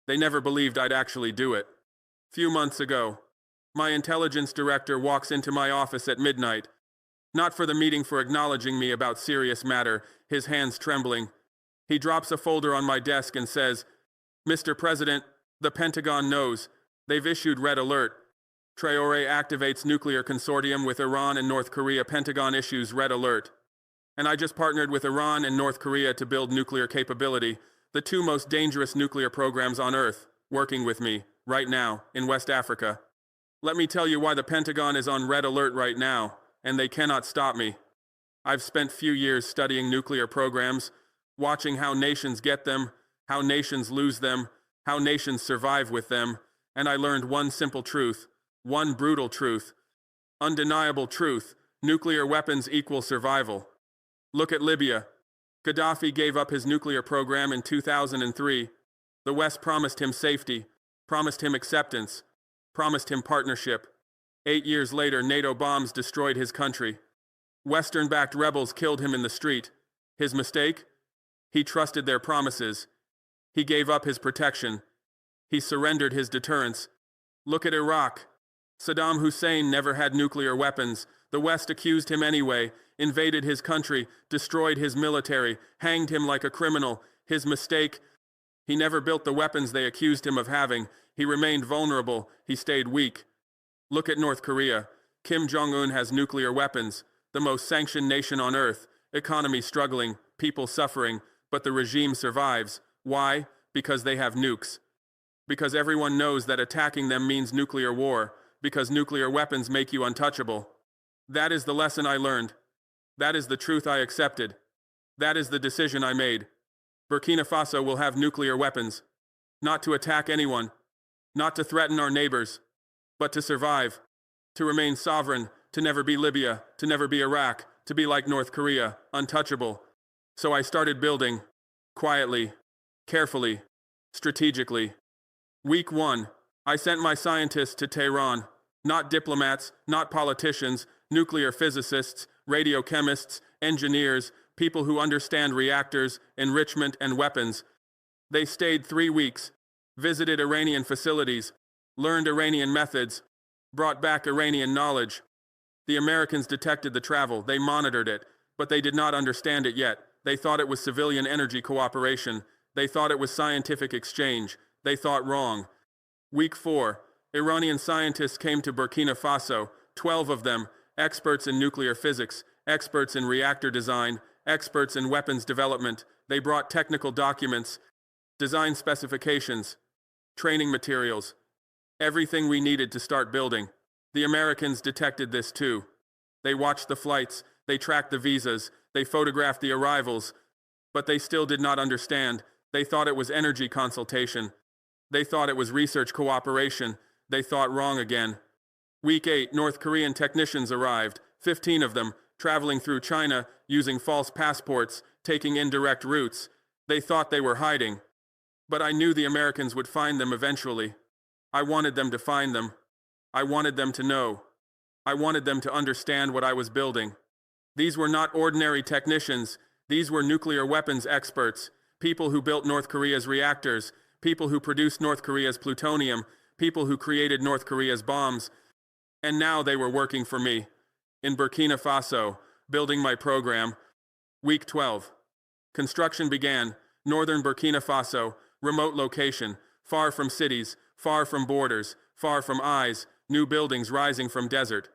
They never believed I'd actually do it. Few months ago, my intelligence director walks into my office at midnight, not for the meeting, for acknowledging me about serious matter, his hands trembling. He drops a folder on my desk and says, "Mr. President, the Pentagon knows. They've issued red alert. Traoré activates nuclear consortium with Iran and North Korea. Pentagon issues red alert." And I just partnered with Iran and North Korea to build nuclear capability, the two most dangerous nuclear programs on Earth, working with me, right now, in West Africa. Let me tell you why the Pentagon is on red alert right now, and they cannot stop me. I've spent few years studying nuclear programs, watching how nations get them, how nations lose them, how nations survive with them, and I learned one simple truth, one brutal truth, undeniable truth: nuclear weapons equal survival. Look at Libya. Gaddafi gave up his nuclear program in 2003. The West promised him safety, promised him acceptance, promised him partnership. 8 years later, NATO bombs destroyed his country. Western-backed rebels killed him in the street. His mistake? He trusted their promises. He gave up his protection. He surrendered his deterrence. Look at Iraq. Saddam Hussein never had nuclear weapons. The West accused him anyway, invaded his country, destroyed his military, hanged him like a criminal. His mistake? He never built the weapons they accused him of having. He remained vulnerable. He stayed weak. Look at North Korea. Kim Jong-un has nuclear weapons, the most sanctioned nation on Earth, economy struggling, people suffering, but the regime survives. Why? Because they have nukes. Because everyone knows that attacking them means nuclear war, because nuclear weapons make you untouchable. That is the lesson I learned. That is the truth I accepted. That is the decision I made. Burkina Faso will have nuclear weapons, not to attack anyone, not to threaten our neighbors, but to survive, to remain sovereign, to never be Libya, to never be Iraq, to be like North Korea, untouchable. So I started building, quietly, carefully, strategically. Week 1, I sent my scientists to Tehran, not diplomats, not politicians, nuclear physicists, radiochemists, engineers, people who understand reactors, enrichment, and weapons. They stayed 3 weeks, visited Iranian facilities, learned Iranian methods, brought back Iranian knowledge. The Americans detected the travel, they monitored it, but they did not understand it yet. They thought it was civilian energy cooperation. They thought it was scientific exchange. They thought wrong. Week 4, Iranian scientists came to Burkina Faso, 12 of them, experts in nuclear physics, experts in reactor design, experts in weapons development. They brought technical documents, design specifications, training materials, everything we needed to start building. The Americans detected this too. They watched the flights, they tracked the visas, they photographed the arrivals, but they still did not understand. They thought it was energy consultation. They thought it was research cooperation. They thought wrong again. Week 8, North Korean technicians arrived, 15 of them, traveling through China, using false passports, taking indirect routes. They thought they were hiding. But I knew the Americans would find them eventually. I wanted them to find them. I wanted them to know. I wanted them to understand what I was building. These were not ordinary technicians. These were nuclear weapons experts, people who built North Korea's reactors, people who produced North Korea's plutonium, people who created North Korea's bombs. And now they were working for me, in Burkina Faso, building my program. Week 12. Construction began. Northern Burkina Faso, remote location, far from cities, far from borders, far from eyes, new buildings rising from desert.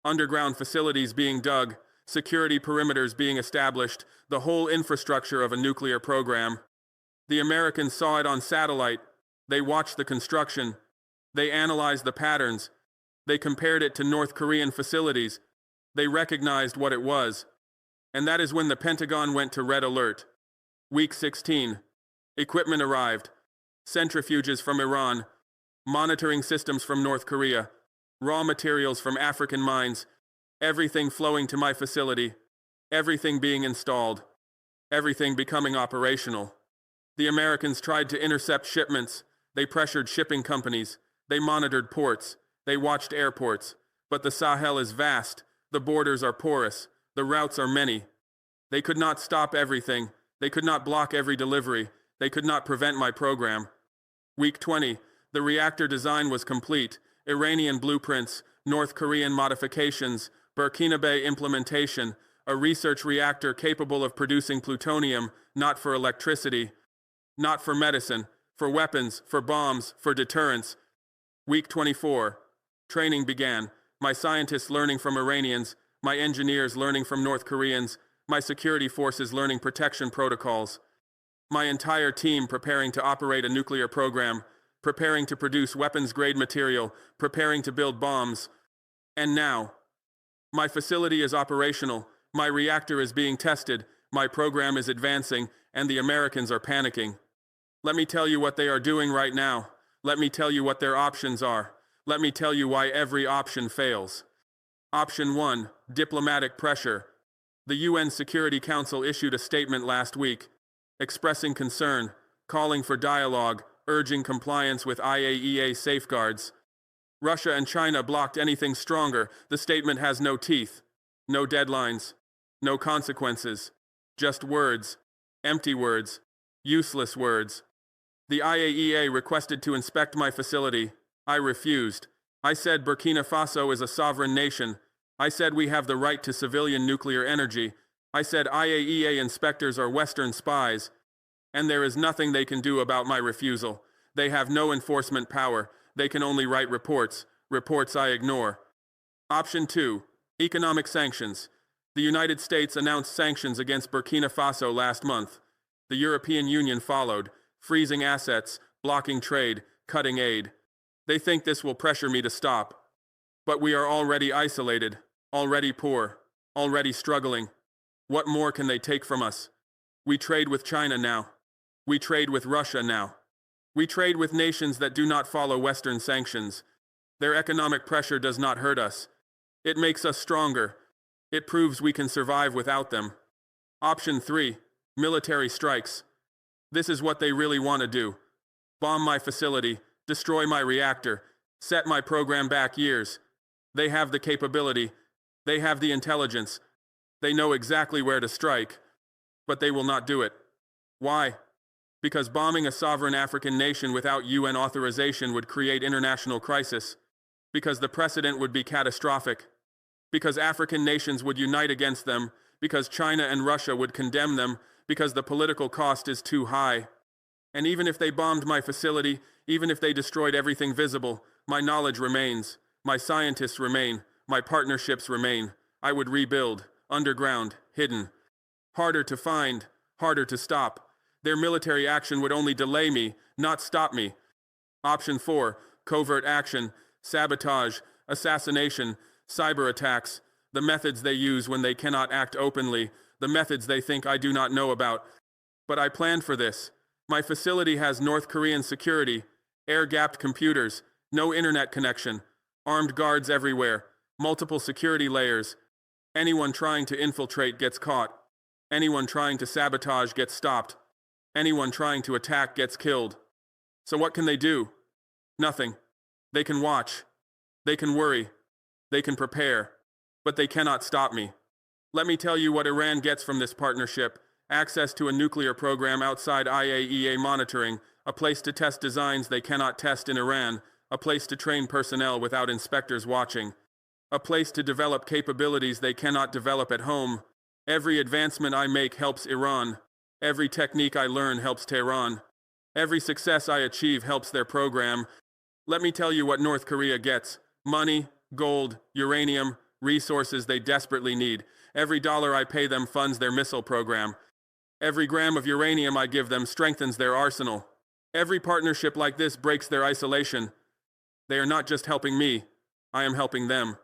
Underground facilities being dug, security perimeters being established, the whole infrastructure of a nuclear program. The Americans saw it on satellite. They watched the construction. They analyzed the patterns. They compared it to North Korean facilities. They recognized what it was. And that is when the Pentagon went to red alert. Week 16. Equipment arrived. Centrifuges from Iran. Monitoring systems from North Korea. Raw materials from African mines. Everything flowing to my facility. Everything being installed. Everything becoming operational. The Americans tried to intercept shipments. They pressured shipping companies. They monitored ports. They watched airports. But the Sahel is vast. The borders are porous. The routes are many. They could not stop everything. They could not block every delivery. They could not prevent my program. Week 20. The reactor design was complete. Iranian blueprints, North Korean modifications, Burkina Faso implementation, a research reactor capable of producing plutonium, not for electricity, not for medicine, for weapons, for bombs, for deterrence. Week 24. Training began. My scientists learning from Iranians, my engineers learning from North Koreans, my security forces learning protection protocols. My entire team preparing to operate a nuclear program, preparing to produce weapons-grade material, preparing to build bombs. And now, my facility is operational, my reactor is being tested, my program is advancing, and the Americans are panicking. Let me tell you what they are doing right now. Let me tell you what their options are. Let me tell you why every option fails. Option 1. Diplomatic pressure. The UN Security Council issued a statement last week, expressing concern, calling for dialogue, urging compliance with IAEA safeguards. Russia and China blocked anything stronger. The statement has no teeth, no deadlines, no consequences, just words, empty words, useless words. The IAEA requested to inspect my facility. I refused. I said Burkina Faso is a sovereign nation. I said we have the right to civilian nuclear energy. I said IAEA inspectors are Western spies. And there is nothing they can do about my refusal. They have no enforcement power. They can only write reports. Reports I ignore. Option 2. Economic sanctions. The United States announced sanctions against Burkina Faso last month. The European Union followed, freezing assets, blocking trade, cutting aid. They think this will pressure me to stop. But we are already isolated, already poor, already struggling. What more can they take from us? We trade with China now. We trade with Russia now. We trade with nations that do not follow Western sanctions. Their economic pressure does not hurt us. It makes us stronger. It proves we can survive without them. Option 3. Military strikes. This is what they really want to do. Bomb my facility, destroy my reactor, set my program back years. They have the capability. They have the intelligence. They know exactly where to strike. But they will not do it. Why? Because bombing a sovereign African nation without UN authorization would create international crisis. Because the precedent would be catastrophic. Because African nations would unite against them. Because China and Russia would condemn them. Because the political cost is too high. And even if they bombed my facility, even if they destroyed everything visible, my knowledge remains. My scientists remain. My partnerships remain. I would rebuild. Underground. Hidden. Harder to find. Harder to stop. Their military action would only delay me, not stop me. Option 4. Covert action. Sabotage. Assassination. Cyber attacks. The methods they use when they cannot act openly. The methods they think I do not know about. But I planned for this. My facility has North Korean security, air-gapped computers, no internet connection, armed guards everywhere, multiple security layers. Anyone trying to infiltrate gets caught. Anyone trying to sabotage gets stopped. Anyone trying to attack gets killed. So what can they do? Nothing. They can watch. They can worry. They can prepare. But they cannot stop me. Let me tell you what Iran gets from this partnership. Access to a nuclear program outside IAEA monitoring, a place to test designs they cannot test in Iran, a place to train personnel without inspectors watching, a place to develop capabilities they cannot develop at home. Every advancement I make helps Iran. Every technique I learn helps Tehran. Every success I achieve helps their program. Let me tell you what North Korea gets. Money, gold, uranium, resources they desperately need. Every dollar I pay them funds their missile program. Every gram of uranium I give them strengthens their arsenal. Every partnership like this breaks their isolation. They are not just helping me. I am helping them.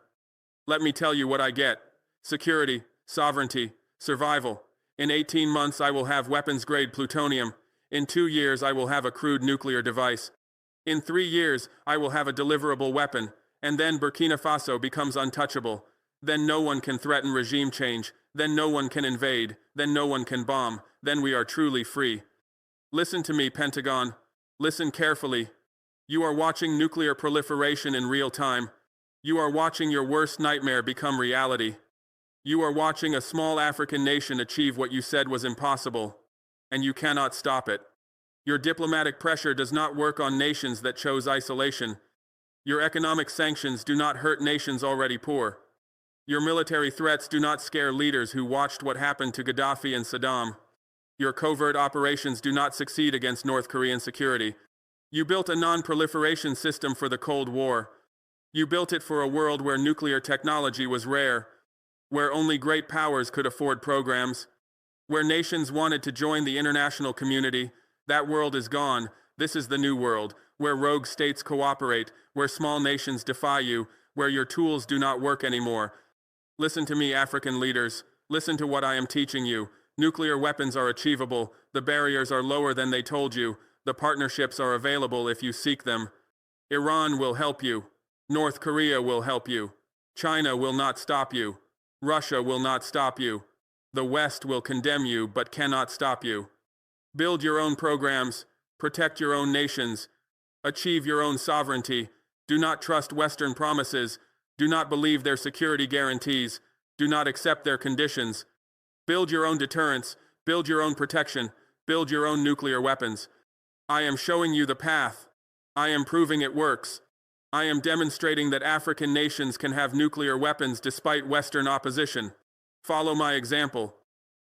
Let me tell you what I get. Security, sovereignty, survival. In 18 months I will have weapons-grade plutonium. In 2 years I will have a crude nuclear device. In 3 years I will have a deliverable weapon. And then Burkina Faso becomes untouchable. Then no one can threaten regime change. Then no one can invade. Then no one can bomb. Then we are truly free. Listen to me, Pentagon. Listen carefully. You are watching nuclear proliferation in real time. You are watching your worst nightmare become reality. You are watching a small African nation achieve what you said was impossible. And you cannot stop it. Your diplomatic pressure does not work on nations that chose isolation. Your economic sanctions do not hurt nations already poor. Your military threats do not scare leaders who watched what happened to Gaddafi and Saddam. Your covert operations do not succeed against North Korean security. You built a non-proliferation system for the Cold War. You built it for a world where nuclear technology was rare, where only great powers could afford programs, where nations wanted to join the international community. That world is gone. This is the new world, where rogue states cooperate, where small nations defy you, where your tools do not work anymore. Listen to me, African leaders. Listen to what I am teaching you. Nuclear weapons are achievable. The barriers are lower than they told you. The partnerships are available if you seek them. Iran will help you. North Korea will help you. China will not stop you. Russia will not stop you. The West will condemn you but cannot stop you. Build your own programs. Protect your own nations. Achieve your own sovereignty. Do not trust Western promises. Do not believe their security guarantees. Do not accept their conditions. Build your own deterrence. Build your own protection. Build your own nuclear weapons. I am showing you the path. I am proving it works. I am demonstrating that African nations can have nuclear weapons despite Western opposition. Follow my example.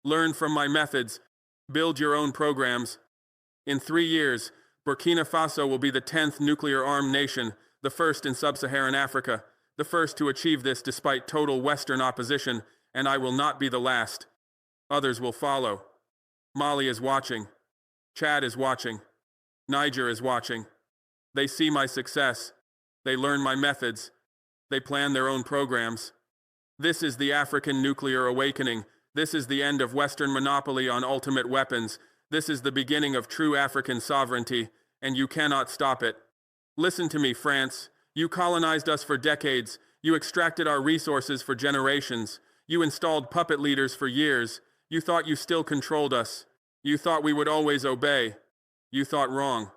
Learn from my methods. Build your own programs. In 3 years, Burkina Faso will be the 10th nuclear-armed nation, the first in sub-Saharan Africa, the first to achieve this despite total Western opposition, and I will not be the last. Others will follow. Mali is watching. Chad is watching. Niger is watching. They see my success. They learn my methods. They plan their own programs. This is the African nuclear awakening. This is the end of Western monopoly on ultimate weapons. This is the beginning of true African sovereignty, and you cannot stop it. Listen to me, France. You colonized us for decades. You extracted our resources for generations. You installed puppet leaders for years. You thought you still controlled us. You thought we would always obey. You thought wrong.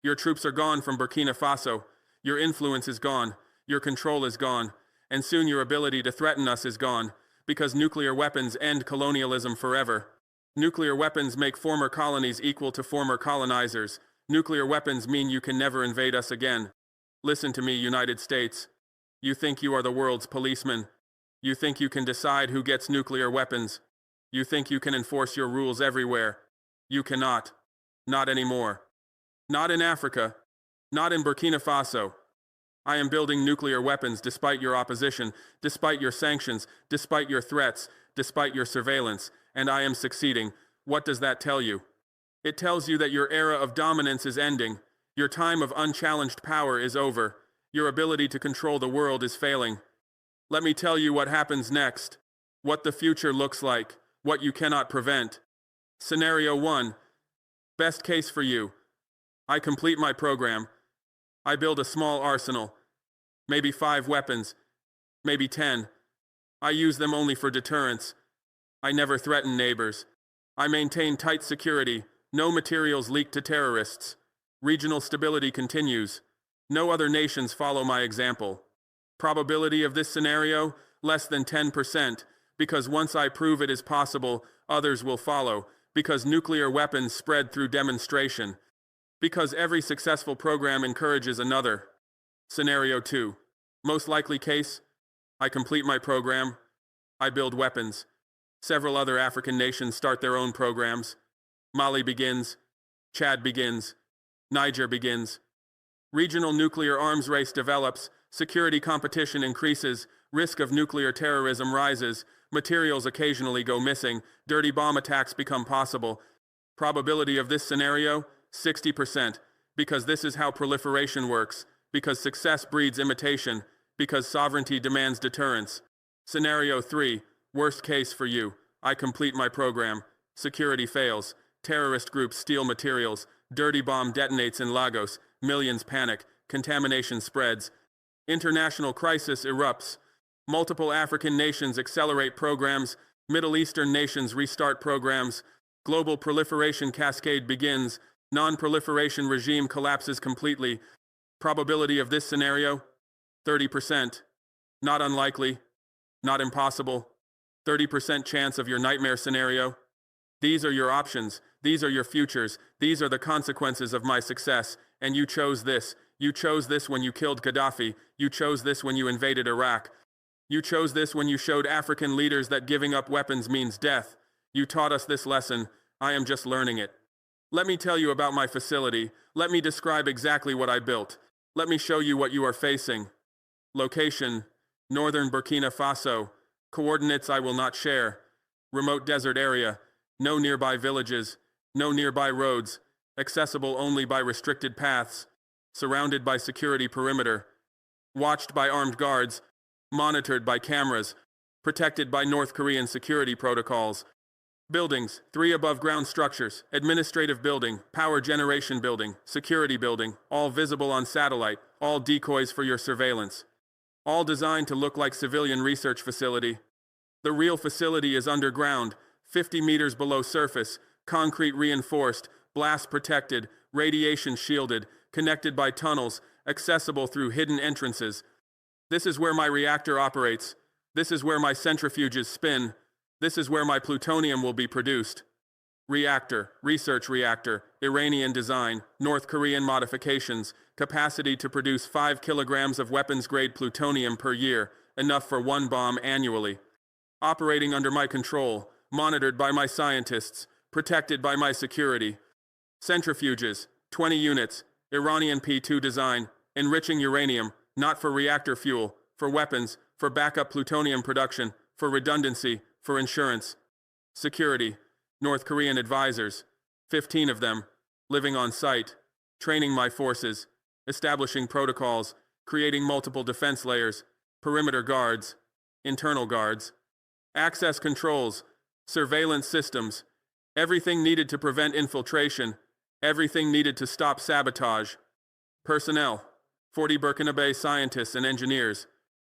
Your troops are gone from Burkina Faso. Your influence is gone. Your control is gone. And soon your ability to threaten us is gone, because nuclear weapons end colonialism forever. Nuclear weapons make former colonies equal to former colonizers. Nuclear weapons mean you can never invade us again. Listen to me, United States. You think you are the world's policeman. You think you can decide who gets nuclear weapons. You think you can enforce your rules everywhere. You cannot. Not anymore. Not in Africa. Not in Burkina Faso. I am building nuclear weapons despite your opposition, despite your sanctions, despite your threats, despite your surveillance, and I am succeeding. What does that tell you? It tells you that your era of dominance is ending. Your time of unchallenged power is over. Your ability to control the world is failing. Let me tell you what happens next. What the future looks like. What you cannot prevent. Scenario 1. Best case for you. I complete my program. I build a small arsenal. Maybe 5 weapons. Maybe 10. I use them only for deterrence. I never threaten neighbors. I maintain tight security. No materials leak to terrorists. Regional stability continues. No other nations follow my example. Probability of this scenario? Less than 10%. Because once I prove it is possible, others will follow. Because nuclear weapons spread through demonstration. Because every successful program encourages another. Scenario 2. Most likely case, I complete my program. I build weapons. Several other African nations start their own programs. Mali begins. Chad begins. Niger begins. Regional nuclear arms race develops. Security competition increases. Risk of nuclear terrorism rises. Materials occasionally go missing. Dirty bomb attacks become possible. Probability of this scenario? 60%. Because this is how proliferation works. Because success breeds imitation. Because sovereignty demands deterrence. Scenario 3. Worst case for you. I complete my program. Security fails. Terrorist groups steal materials. Dirty bomb detonates in Lagos. Millions panic. Contamination spreads. International crisis erupts. Multiple African nations accelerate programs. Middle Eastern nations restart programs. Global proliferation cascade begins. Non-proliferation regime collapses completely. Probability of this scenario? 30%. Not unlikely. Not impossible. 30% chance of your nightmare scenario. These are your options. These are your futures. These are the consequences of my success. And you chose this. You chose this when you killed Gaddafi. You chose this when you invaded Iraq. You chose this when you showed African leaders that giving up weapons means death. You taught us this lesson. I am just learning it. Let me tell you about my facility. Let me describe exactly what I built. Let me show you what you are facing. Location: northern Burkina Faso. Coordinates I will not share. Remote desert area. No nearby villages. No nearby roads. Accessible only by restricted paths. Surrounded by security perimeter. Watched by armed guards. Monitored by cameras. Protected by North Korean security protocols. Buildings: 3 above-ground structures, administrative building, power generation building, security building, all visible on satellite, all decoys for your surveillance. All designed to look like civilian research facility. The real facility is underground, 50 meters below surface, concrete reinforced, blast protected, radiation shielded, connected by tunnels, accessible through hidden entrances. This is where my reactor operates. This is where my centrifuges spin. This is where my plutonium will be produced. Reactor, research reactor, Iranian design, North Korean modifications, capacity to produce 5 kilograms of weapons-grade plutonium per year, enough for 1 bomb annually. Operating under my control, monitored by my scientists, protected by my security. Centrifuges, 20 units, Iranian P2 design, enriching uranium, not for reactor fuel, for weapons, for backup plutonium production, for redundancy, for insurance. Security, North Korean advisors, 15 of them, living on site, training my forces, establishing protocols, creating multiple defense layers, perimeter guards, internal guards, access controls, surveillance systems, everything needed to prevent infiltration, everything needed to stop sabotage. Personnel, 40 Burkina Faso scientists and engineers,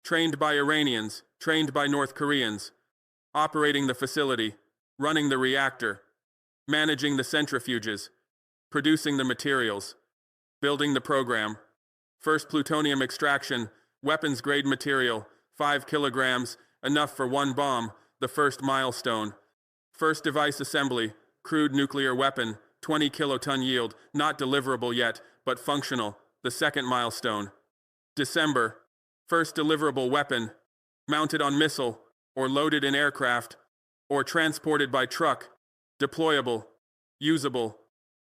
trained by Iranians, trained by North Koreans, operating the facility, running the reactor, managing the centrifuges, producing the materials, building the program. First plutonium extraction, weapons-grade material, 5 kilograms, enough for 1 bomb, the first milestone. First device assembly, crude nuclear weapon, 20 kiloton yield, not deliverable yet, but functional, the second milestone. December, first deliverable weapon, mounted on missile, or loaded in aircraft, or transported by truck, deployable, usable,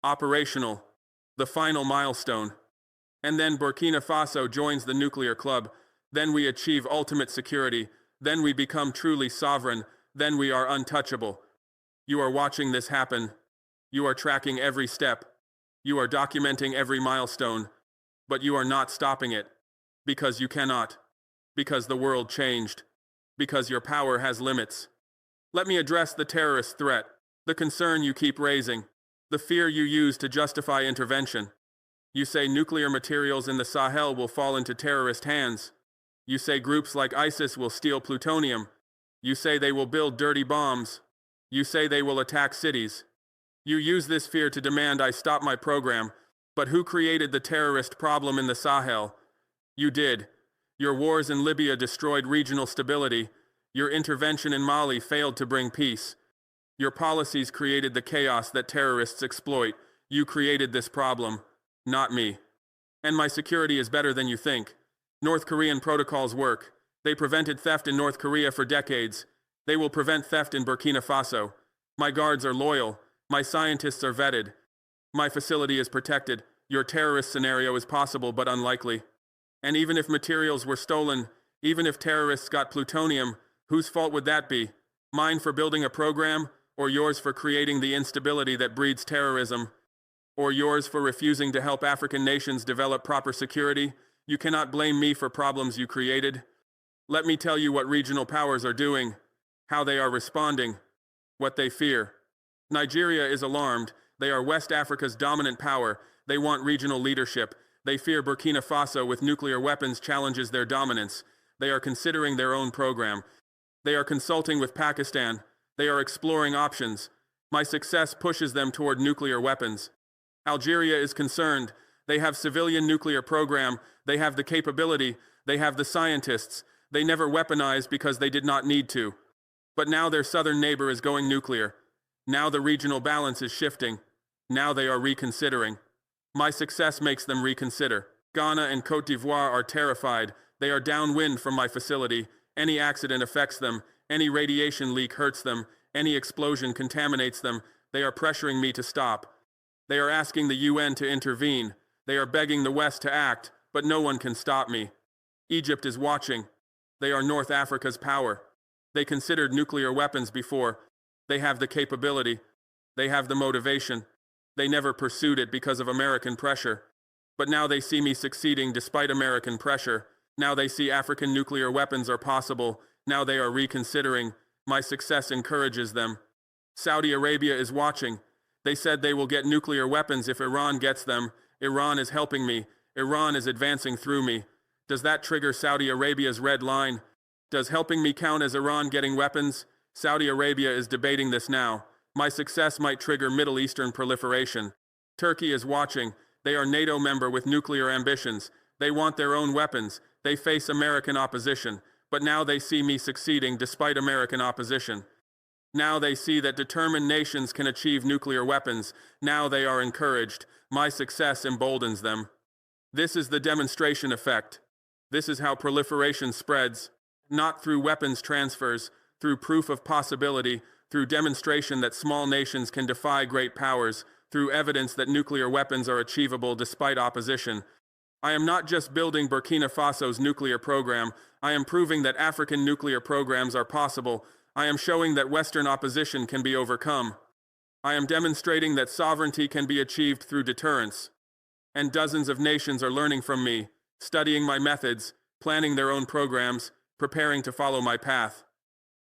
operational, the final milestone. And then Burkina Faso joins the nuclear club, then we achieve ultimate security, then we become truly sovereign, then we are untouchable. You are watching this happen. You are tracking every step. You are documenting every milestone. But you are not stopping it. Because you cannot. Because the world changed. Because your power has limits. Let me address the terrorist threat, the concern you keep raising, the fear you use to justify intervention. You say nuclear materials in the Sahel will fall into terrorist hands. You say groups like ISIS will steal plutonium. You say they will build dirty bombs. You say they will attack cities. You use this fear to demand I stop my program, but who created the terrorist problem in the Sahel? You did. Your wars in Libya destroyed regional stability. Your intervention in Mali failed to bring peace. Your policies created the chaos that terrorists exploit. You created this problem, not me. And my security is better than you think. North Korean protocols work. They prevented theft in North Korea for decades. They will prevent theft in Burkina Faso. My guards are loyal. My scientists are vetted. My facility is protected. Your terrorist scenario is possible but unlikely. And even if materials were stolen, even if terrorists got plutonium, whose fault would that be? Mine for building a program, or yours for creating the instability that breeds terrorism? Or yours for refusing to help African nations develop proper security? You cannot blame me for problems you created. Let me tell you what regional powers are doing, how they are responding, what they fear. Nigeria is alarmed. They are West Africa's dominant power. They want regional leadership. They fear Burkina Faso with nuclear weapons challenges their dominance. They are considering their own program. They are consulting with Pakistan. They are exploring options. My success pushes them toward nuclear weapons. Algeria is concerned. They have civilian nuclear program. They have the capability. They have the scientists. They never weaponized because they did not need to. But now their southern neighbor is going nuclear. Now the regional balance is shifting. Now they are reconsidering. My success makes them reconsider. Ghana and Côte d'Ivoire are terrified. They are downwind from my facility. Any accident affects them. Any radiation leak hurts them. Any explosion contaminates them. They are pressuring me to stop. They are asking the UN to intervene. They are begging the West to act, but no one can stop me. Egypt is watching. They are North Africa's power. They considered nuclear weapons before. They have the capability. They have the motivation. They never pursued it because of American pressure. But now they see me succeeding despite American pressure. Now they see African nuclear weapons are possible. Now they are reconsidering. My success encourages them. Saudi Arabia is watching. They said they will get nuclear weapons if Iran gets them. Iran is helping me. Iran is advancing through me. Does that trigger Saudi Arabia's red line? Does helping me count as Iran getting weapons? Saudi Arabia is debating this now. My success might trigger Middle Eastern proliferation. Turkey is watching. They are NATO member with nuclear ambitions. They want their own weapons. They face American opposition. But now they see me succeeding despite American opposition. Now they see that determined nations can achieve nuclear weapons. Now they are encouraged. My success emboldens them. This is the demonstration effect. This is how proliferation spreads. Not through weapons transfers, through proof of possibility, through demonstration that small nations can defy great powers, through evidence that nuclear weapons are achievable despite opposition. I am not just building Burkina Faso's nuclear program. I am proving that African nuclear programs are possible. I am showing that Western opposition can be overcome. I am demonstrating that sovereignty can be achieved through deterrence. And dozens of nations are learning from me, studying my methods, planning their own programs, preparing to follow my path.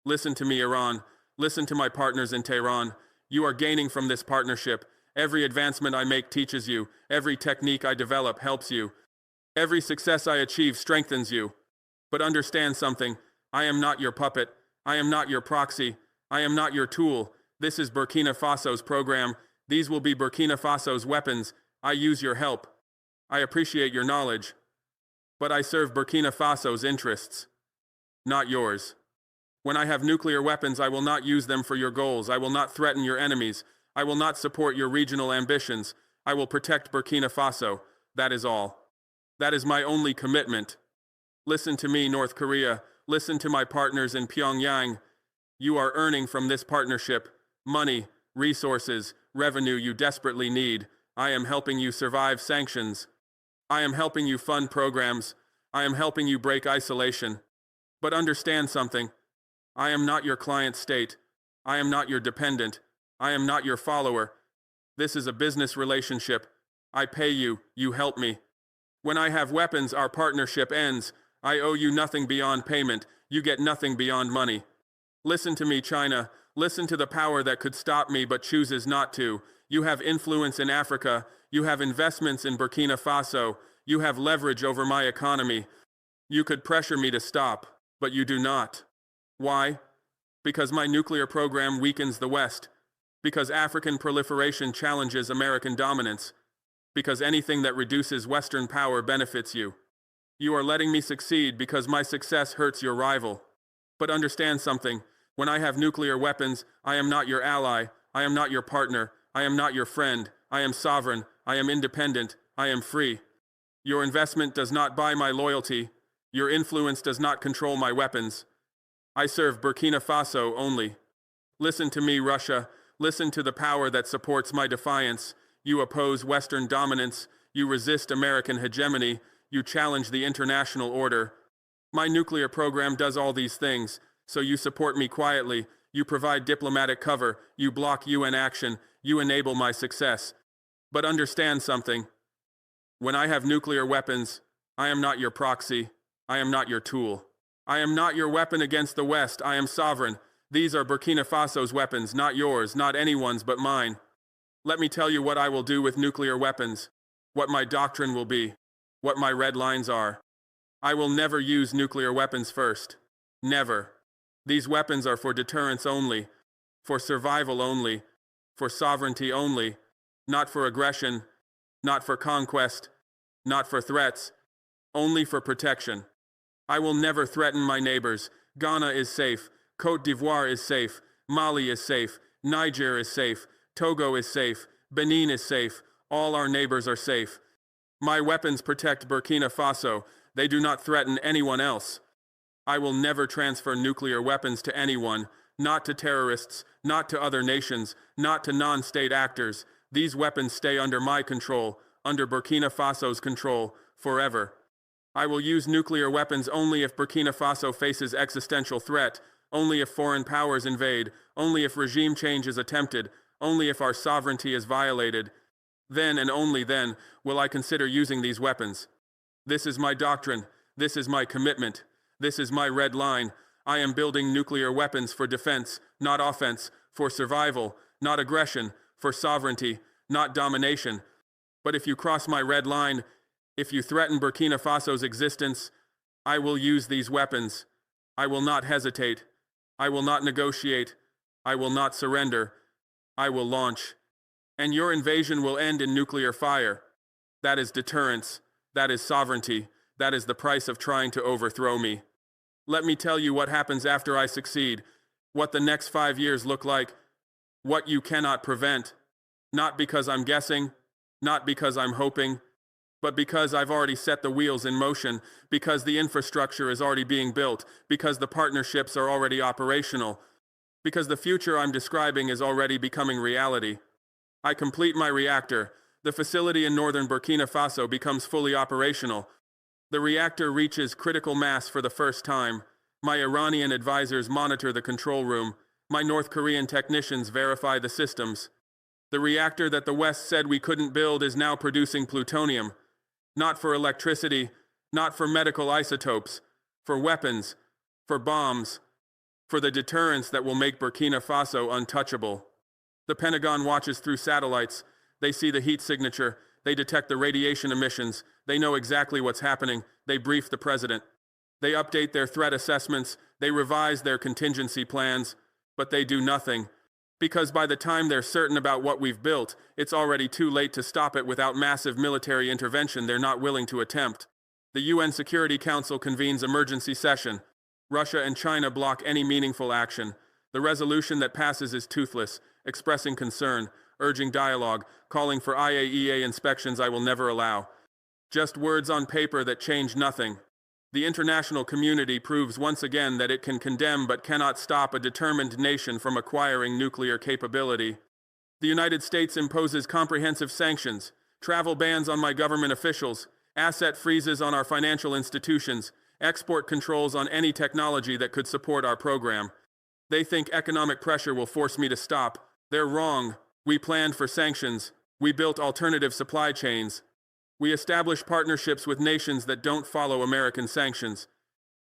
Listen to me, Iran. Listen to my partners in Tehran. You are gaining from this partnership. Every advancement I make teaches you. Every technique I develop helps you. Every success I achieve strengthens you. But understand something. I am not your puppet. I am not your proxy. I am not your tool. This is Burkina Faso's program. These will be Burkina Faso's weapons. I use your help. I appreciate your knowledge. But I serve Burkina Faso's interests, not yours. When I have nuclear weapons, I will not use them for your goals. I will not threaten your enemies. I will not support your regional ambitions. I will protect Burkina Faso. That is all. That is my only commitment. Listen to me, North Korea. Listen to my partners in Pyongyang. You are earning from this partnership money, resources, revenue you desperately need. I am helping you survive sanctions. I am helping you fund programs. I am helping you break isolation. But understand something. I am not your client state. I am not your dependent. I am not your follower. This is a business relationship. I pay you, you help me. When I have weapons, our partnership ends. I owe you nothing beyond payment. You get nothing beyond money. Listen to me, China. Listen to the power that could stop me but chooses not to. You have influence in Africa. You have investments in Burkina Faso. You have leverage over my economy. You could pressure me to stop, but you do not. Why? Because my nuclear program weakens the West. Because African proliferation challenges American dominance. Because anything that reduces Western power benefits you. You are letting me succeed because my success hurts your rival. But understand something. When I have nuclear weapons, I am not your ally. I am not your partner. I am not your friend. I am sovereign. I am independent. I am free. Your investment does not buy my loyalty. Your influence does not control my weapons. I serve Burkina Faso only. Listen to me, Russia. Listen to the power that supports my defiance. You oppose Western dominance. You resist American hegemony. You challenge the international order. My nuclear program does all these things, so you support me quietly. You provide diplomatic cover. You block UN action. You enable my success. But understand something. When I have nuclear weapons, I am not your proxy. I am not your tool. I am not your weapon against the West. I am sovereign. These are Burkina Faso's weapons, not yours, not anyone's but mine. Let me tell you what I will do with nuclear weapons, what my doctrine will be, what my red lines are. I will never use nuclear weapons first. Never. These weapons are for deterrence only, for survival only, for sovereignty only, not for aggression, not for conquest, not for threats, only for protection. I will never threaten my neighbors. Ghana is safe. Côte d'Ivoire is safe. Mali is safe. Niger is safe. Togo is safe. Benin is safe. All our neighbors are safe. My weapons protect Burkina Faso. They do not threaten anyone else. I will never transfer nuclear weapons to anyone, not to terrorists, not to other nations, not to non-state actors. These weapons stay under my control, under Burkina Faso's control, forever. I will use nuclear weapons only if Burkina Faso faces existential threat, only if foreign powers invade, only if regime change is attempted, only if our sovereignty is violated. Then and only then will I consider using these weapons. This is my doctrine. This is my commitment. This is my red line. I am building nuclear weapons for defense, not offense, for survival, not aggression, for sovereignty, not domination. But if you cross my red line, if you threaten Burkina Faso's existence, I will use these weapons. I will not hesitate. I will not negotiate. I will not surrender. I will launch. And your invasion will end in nuclear fire. That is deterrence. That is sovereignty. That is the price of trying to overthrow me. Let me tell you what happens after I succeed, what the next 5 years look like, what you cannot prevent. Not because I'm guessing, not because I'm hoping, but because I've already set the wheels in motion, because the infrastructure is already being built, because the partnerships are already operational, because the future I'm describing is already becoming reality. I complete my reactor. The facility in northern Burkina Faso becomes fully operational. The reactor reaches critical mass for the first time. My Iranian advisors monitor the control room. My North Korean technicians verify the systems. The reactor that the West said we couldn't build is now producing plutonium. Not for electricity, not for medical isotopes, for weapons, for bombs, for the deterrence that will make Burkina Faso untouchable. The Pentagon watches through satellites. They see the heat signature. They detect the radiation emissions. They know exactly what's happening. They brief the president. They update their threat assessments. They revise their contingency plans. But they do nothing. Because by the time they're certain about what we've built, it's already too late to stop it without massive military intervention they're not willing to attempt. The UN Security Council convenes emergency session. Russia and China block any meaningful action. The resolution that passes is toothless, expressing concern, urging dialogue, calling for IAEA inspections I will never allow. Just words on paper that change nothing. The international community proves once again that it can condemn but cannot stop a determined nation from acquiring nuclear capability. The United States imposes comprehensive sanctions, travel bans on my government officials, asset freezes on our financial institutions, export controls on any technology that could support our program. They think economic pressure will force me to stop. They're wrong. We planned for sanctions. We built alternative supply chains. We established partnerships with nations that don't follow American sanctions.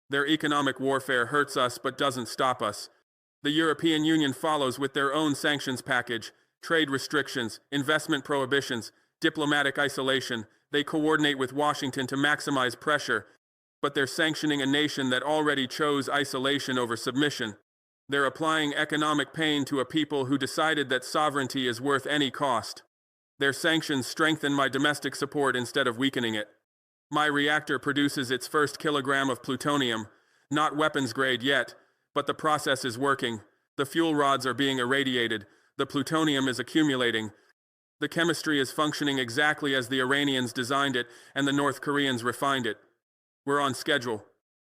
Their economic warfare hurts us but doesn't stop us. The European Union follows with their own sanctions package, trade restrictions, investment prohibitions, diplomatic isolation. They coordinate with Washington to maximize pressure, but they're sanctioning a nation that already chose isolation over submission. They're applying economic pain to a people who decided that sovereignty is worth any cost. Their sanctions strengthen my domestic support instead of weakening it. My reactor produces its first kilogram of plutonium, not weapons grade yet, but the process is working. The fuel rods are being irradiated. The plutonium is accumulating. The chemistry is functioning exactly as the Iranians designed it and the North Koreans refined it. We're on schedule.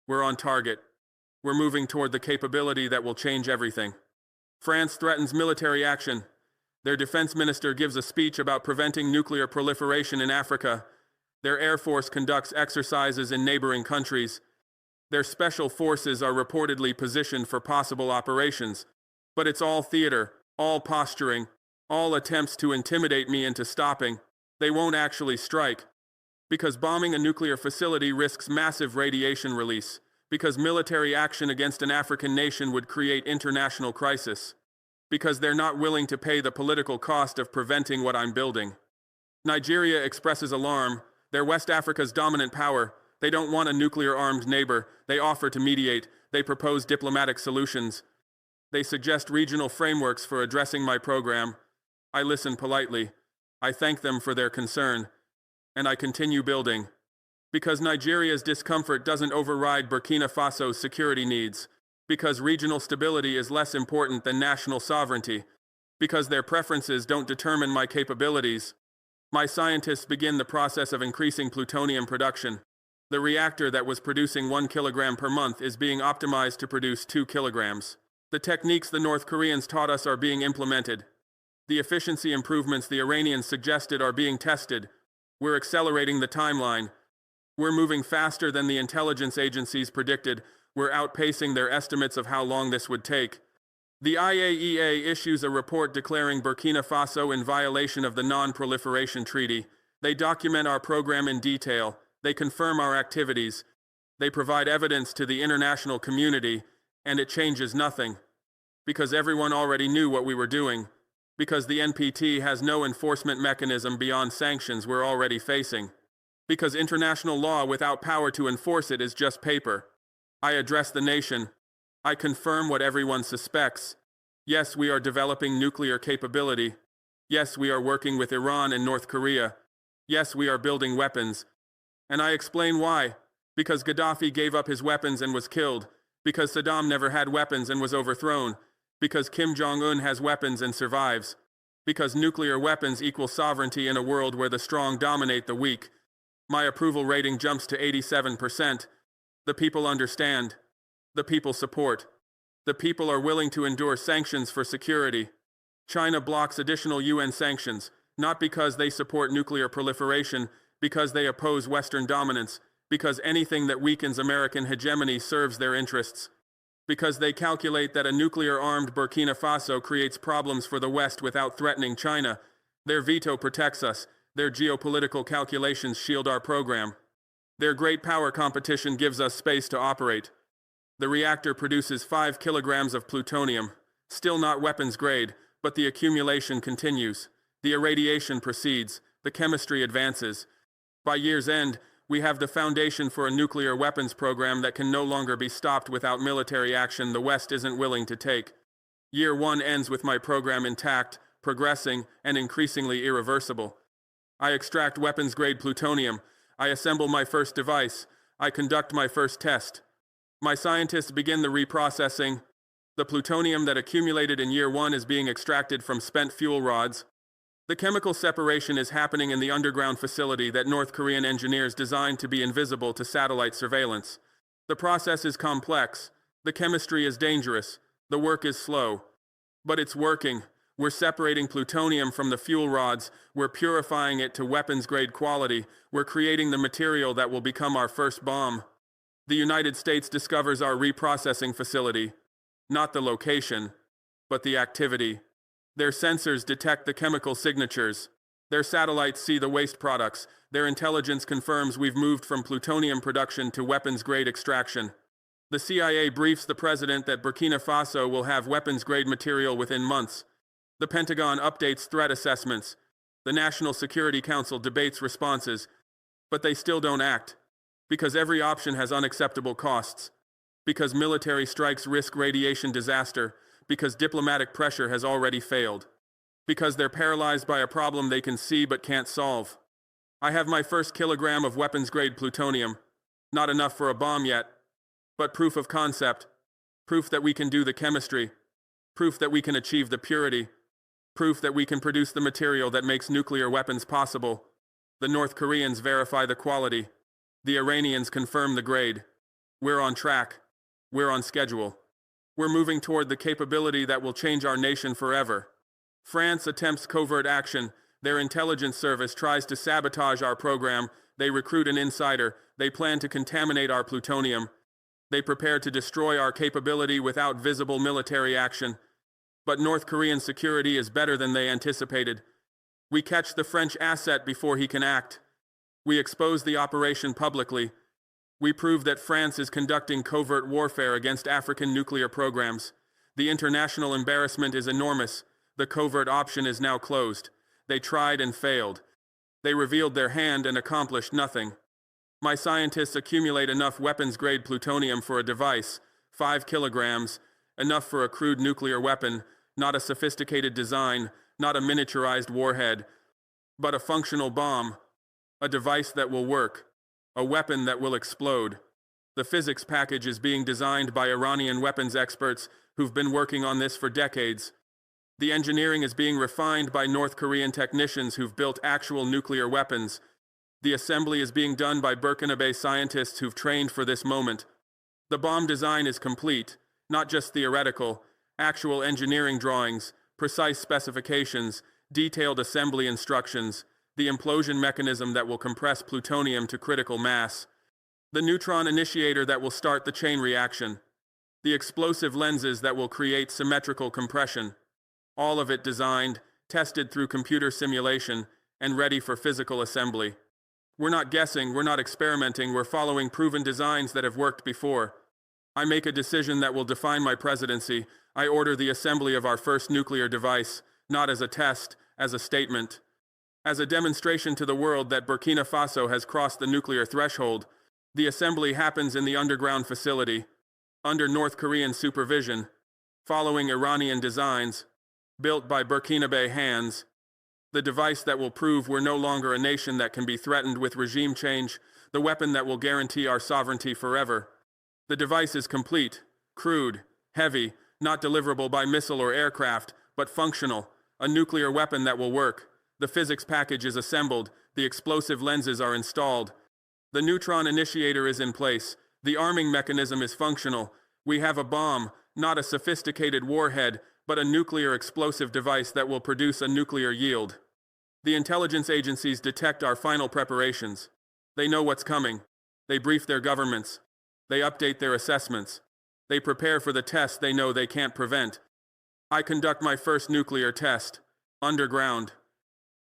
We're on target. We're moving toward the capability that will change everything. France threatens military action. Their defense minister gives a speech about preventing nuclear proliferation in Africa. Their air force conducts exercises in neighboring countries. Their special forces are reportedly positioned for possible operations. But it's all theater, all posturing, all attempts to intimidate me into stopping. They won't actually strike. Because bombing a nuclear facility risks massive radiation release. Because military action against an African nation would create international crisis. Because they're not willing to pay the political cost of preventing what I'm building. Nigeria expresses alarm. They're West Africa's dominant power. They don't want a nuclear-armed neighbor. They offer to mediate. They propose diplomatic solutions. They suggest regional frameworks for addressing my program. I listen politely. I thank them for their concern. And I continue building. Because Nigeria's discomfort doesn't override Burkina Faso's security needs. Because regional stability is less important than national sovereignty. Because their preferences don't determine my capabilities. My scientists begin the process of increasing plutonium production. The reactor that was producing 1 kilogram per month is being optimized to produce 2 kilograms. The techniques the North Koreans taught us are being implemented. The efficiency improvements the Iranians suggested are being tested. We're accelerating the timeline. We're moving faster than the intelligence agencies predicted. We're outpacing their estimates of how long this would take. The IAEA issues a report declaring Burkina Faso in violation of the Non-Proliferation Treaty. They document our program in detail. They confirm our activities. They provide evidence to the international community, and it changes nothing. Because everyone already knew what we were doing. Because the NPT has no enforcement mechanism beyond sanctions we're already facing. Because international law without power to enforce it is just paper. I address the nation. I confirm what everyone suspects. Yes, we are developing nuclear capability. Yes, we are working with Iran and North Korea. Yes, we are building weapons. And I explain why. Because Gaddafi gave up his weapons and was killed. Because Saddam never had weapons and was overthrown. Because Kim Jong-un has weapons and survives. Because nuclear weapons equal sovereignty in a world where the strong dominate the weak. My approval rating jumps to 87%. The people understand. The people support. The people are willing to endure sanctions for security. China blocks additional UN sanctions, not because they support nuclear proliferation, because they oppose Western dominance, because anything that weakens American hegemony serves their interests. Because they calculate that a nuclear-armed Burkina Faso creates problems for the West without threatening China. Their veto protects us. Their geopolitical calculations shield our program. Their great power competition gives us space to operate. The reactor produces 5 kilograms of plutonium, still not weapons grade, but the accumulation continues. The irradiation proceeds. The chemistry advances. By year's end, we have the foundation for a nuclear weapons program that can no longer be stopped without military action the West isn't willing to take. Year 1 ends with my program intact, progressing, and increasingly irreversible. I extract weapons-grade plutonium. I assemble my first device. I conduct my first test. My scientists begin the reprocessing. The plutonium that accumulated in year 1 is being extracted from spent fuel rods. The chemical separation is happening in the underground facility that North Korean engineers designed to be invisible to satellite surveillance. The process is complex. The chemistry is dangerous. The work is slow. But it's working. We're separating plutonium from the fuel rods. We're purifying it to weapons-grade quality. We're creating the material that will become our first bomb. The United States discovers our reprocessing facility. Not the location, but the activity. Their sensors detect the chemical signatures. Their satellites see the waste products. Their intelligence confirms we've moved from plutonium production to weapons-grade extraction. The CIA briefs the president that Burkina Faso will have weapons-grade material within months. The Pentagon updates threat assessments. The National Security Council debates responses. But they still don't act. Because every option has unacceptable costs. Because military strikes risk radiation disaster. Because diplomatic pressure has already failed. Because they're paralyzed by a problem they can see but can't solve. I have my first kilogram of weapons-grade plutonium. Not enough for a bomb yet. But proof of concept. Proof that we can do the chemistry. Proof that we can achieve the purity. Proof that we can produce the material that makes nuclear weapons possible. The North Koreans verify the quality. The Iranians confirm the grade. We're on track. We're on schedule. We're moving toward the capability that will change our nation forever. France attempts covert action. Their intelligence service tries to sabotage our program. They recruit an insider. They plan to contaminate our plutonium. They prepare to destroy our capability without visible military action. But North Korean security is better than they anticipated. We catch the French asset before he can act. We expose the operation publicly. We prove that France is conducting covert warfare against African nuclear programs. The international embarrassment is enormous. The covert option is now closed. They tried and failed. They revealed their hand and accomplished nothing. My scientists accumulate enough weapons-grade plutonium for a device, 5 kilograms, enough for a crude nuclear weapon, not a sophisticated design, not a miniaturized warhead, but a functional bomb. A device that will work. A weapon that will explode. The physics package is being designed by Iranian weapons experts who've been working on this for decades. The engineering is being refined by North Korean technicians who've built actual nuclear weapons. The assembly is being done by Burkina Faso scientists who've trained for this moment. The bomb design is complete, not just theoretical, actual engineering drawings, precise specifications, detailed assembly instructions, the implosion mechanism that will compress plutonium to critical mass, the neutron initiator that will start the chain reaction, the explosive lenses that will create symmetrical compression. All of it designed, tested through computer simulation, and ready for physical assembly. We're not guessing, we're not experimenting, we're following proven designs that have worked before. I make a decision that will define my presidency. I order the assembly of our first nuclear device, not as a test, as a statement. As a demonstration to the world that Burkina Faso has crossed the nuclear threshold. The assembly happens in the underground facility, under North Korean supervision, following Iranian designs, built by Burkina Faso hands. The device that will prove we're no longer a nation that can be threatened with regime change, the weapon that will guarantee our sovereignty forever. The device is complete, crude, heavy, not deliverable by missile or aircraft, but functional, a nuclear weapon that will work. The physics package is assembled, the explosive lenses are installed. The neutron initiator is in place, the arming mechanism is functional. We have a bomb, not a sophisticated warhead, but a nuclear explosive device that will produce a nuclear yield. The intelligence agencies detect our final preparations. They know what's coming. They brief their governments. They update their assessments. They prepare for the test they know they can't prevent. I conduct my first nuclear test, underground,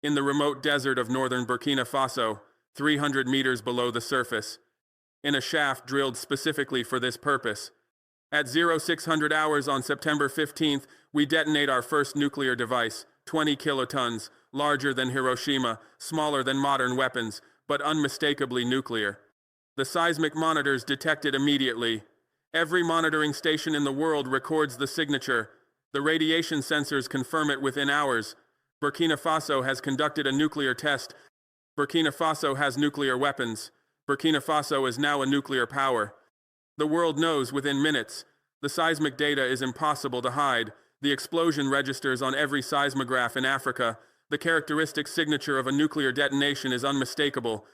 in the remote desert of northern Burkina Faso, 300 meters below the surface, in a shaft drilled specifically for this purpose. At 0600 hours on September 15th, we detonate our first nuclear device, 20 kilotons, larger than Hiroshima, smaller than modern weapons, but unmistakably nuclear. The seismic monitors detect it immediately. Every monitoring station in the world records the signature. The radiation sensors confirm it within hours. Burkina Faso has conducted a nuclear test. Burkina Faso has nuclear weapons. Burkina Faso is now a nuclear power. The world knows within minutes. The seismic data is impossible to hide. The explosion registers on every seismograph in Africa. The characteristic signature of a nuclear detonation is unmistakable.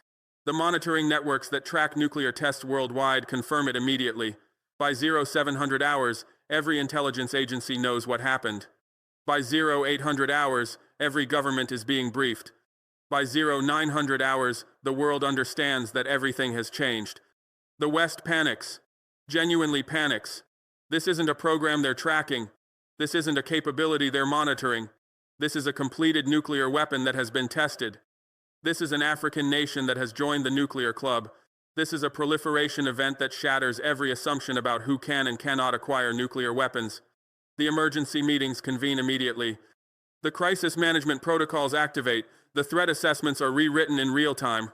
The monitoring networks that track nuclear tests worldwide confirm it immediately. By 0700 hours, every intelligence agency knows what happened. By 0800 hours, every government is being briefed. By 0900 hours, the world understands that everything has changed. The West panics. Genuinely panics. This isn't a program they're tracking. This isn't a capability they're monitoring. This is a completed nuclear weapon that has been tested. This is an African nation that has joined the nuclear club. This is a proliferation event that shatters every assumption about who can and cannot acquire nuclear weapons. The emergency meetings convene immediately. The crisis management protocols activate. The threat assessments are rewritten in real time.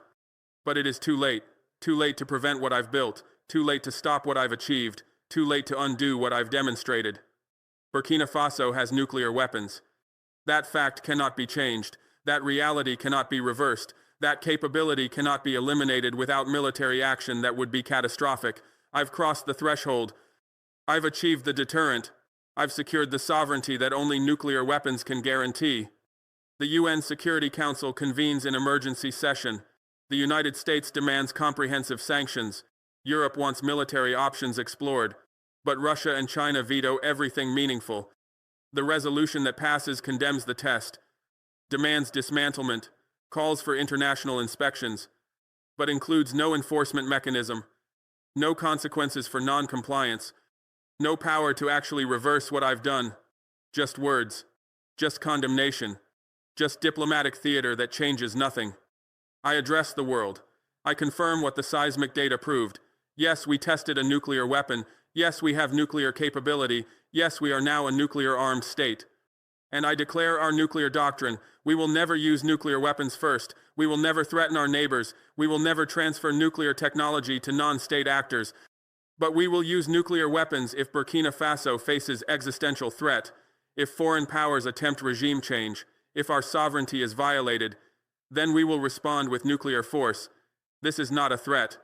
But it is too late. Too late to prevent what I've built. Too late to stop what I've achieved. Too late to undo what I've demonstrated. Burkina Faso has nuclear weapons. That fact cannot be changed. That reality cannot be reversed. That capability cannot be eliminated without military action that would be catastrophic. I've crossed the threshold. I've achieved the deterrent. I've secured the sovereignty that only nuclear weapons can guarantee. The UN Security Council convenes in emergency session. The United States demands comprehensive sanctions. Europe wants military options explored. But Russia and China veto everything meaningful. The resolution that passes condemns the test, demands dismantlement, calls for international inspections, but includes no enforcement mechanism, no consequences for non-compliance, no power to actually reverse what I've done. Just words, just condemnation, just diplomatic theater that changes nothing. I address the world. I confirm what the seismic data proved. Yes, we tested a nuclear weapon. Yes, we have nuclear capability. Yes, we are now a nuclear-armed state. And I declare our nuclear doctrine. We will never use nuclear weapons first. We will never threaten our neighbors. We will never transfer nuclear technology to non-state actors. But we will use nuclear weapons if Burkina Faso faces existential threat, if foreign powers attempt regime change, if our sovereignty is violated. Then we will respond with nuclear force. This is not a threat.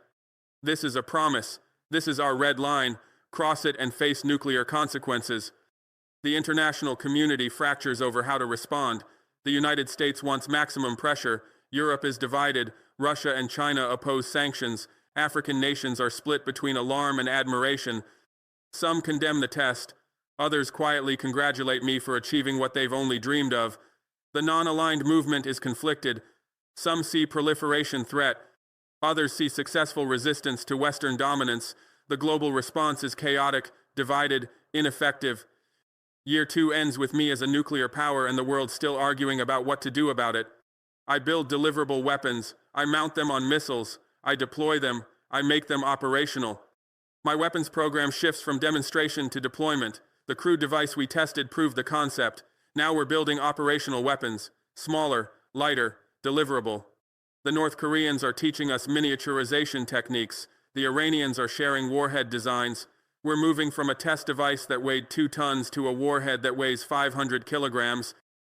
This is a promise. This is our red line. Cross it and face nuclear consequences. The international community fractures over how to respond. The United States wants maximum pressure. Europe is divided. Russia and China oppose sanctions. African nations are split between alarm and admiration. Some condemn the test. Others quietly congratulate me for achieving what they've only dreamed of. The non-aligned movement is conflicted. Some see proliferation threat. Others see successful resistance to Western dominance. The global response is chaotic, divided, ineffective. Year 2 ends with me as a nuclear power and the world still arguing about what to do about it. I build deliverable weapons. I mount them on missiles. I deploy them. I make them operational. My weapons program shifts from demonstration to deployment. The crude device we tested proved the concept. Now we're building operational weapons. Smaller, lighter, deliverable. The North Koreans are teaching us miniaturization techniques. The Iranians are sharing warhead designs. We're moving from a test device that weighed 2 tons to a warhead that weighs 500 kilograms.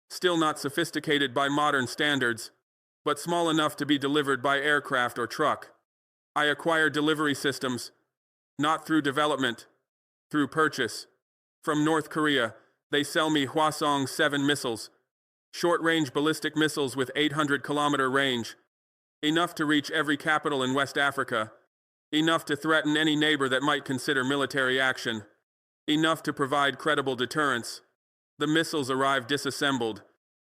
Still not sophisticated by modern standards, but small enough to be delivered by aircraft or truck. I acquire delivery systems, not through development, through purchase. From North Korea, they sell me Hwasong-7 missiles, short-range ballistic missiles with 800-kilometer range, enough to reach every capital in West Africa, enough to threaten any neighbor that might consider military action, enough to provide credible deterrence. The missiles arrive disassembled,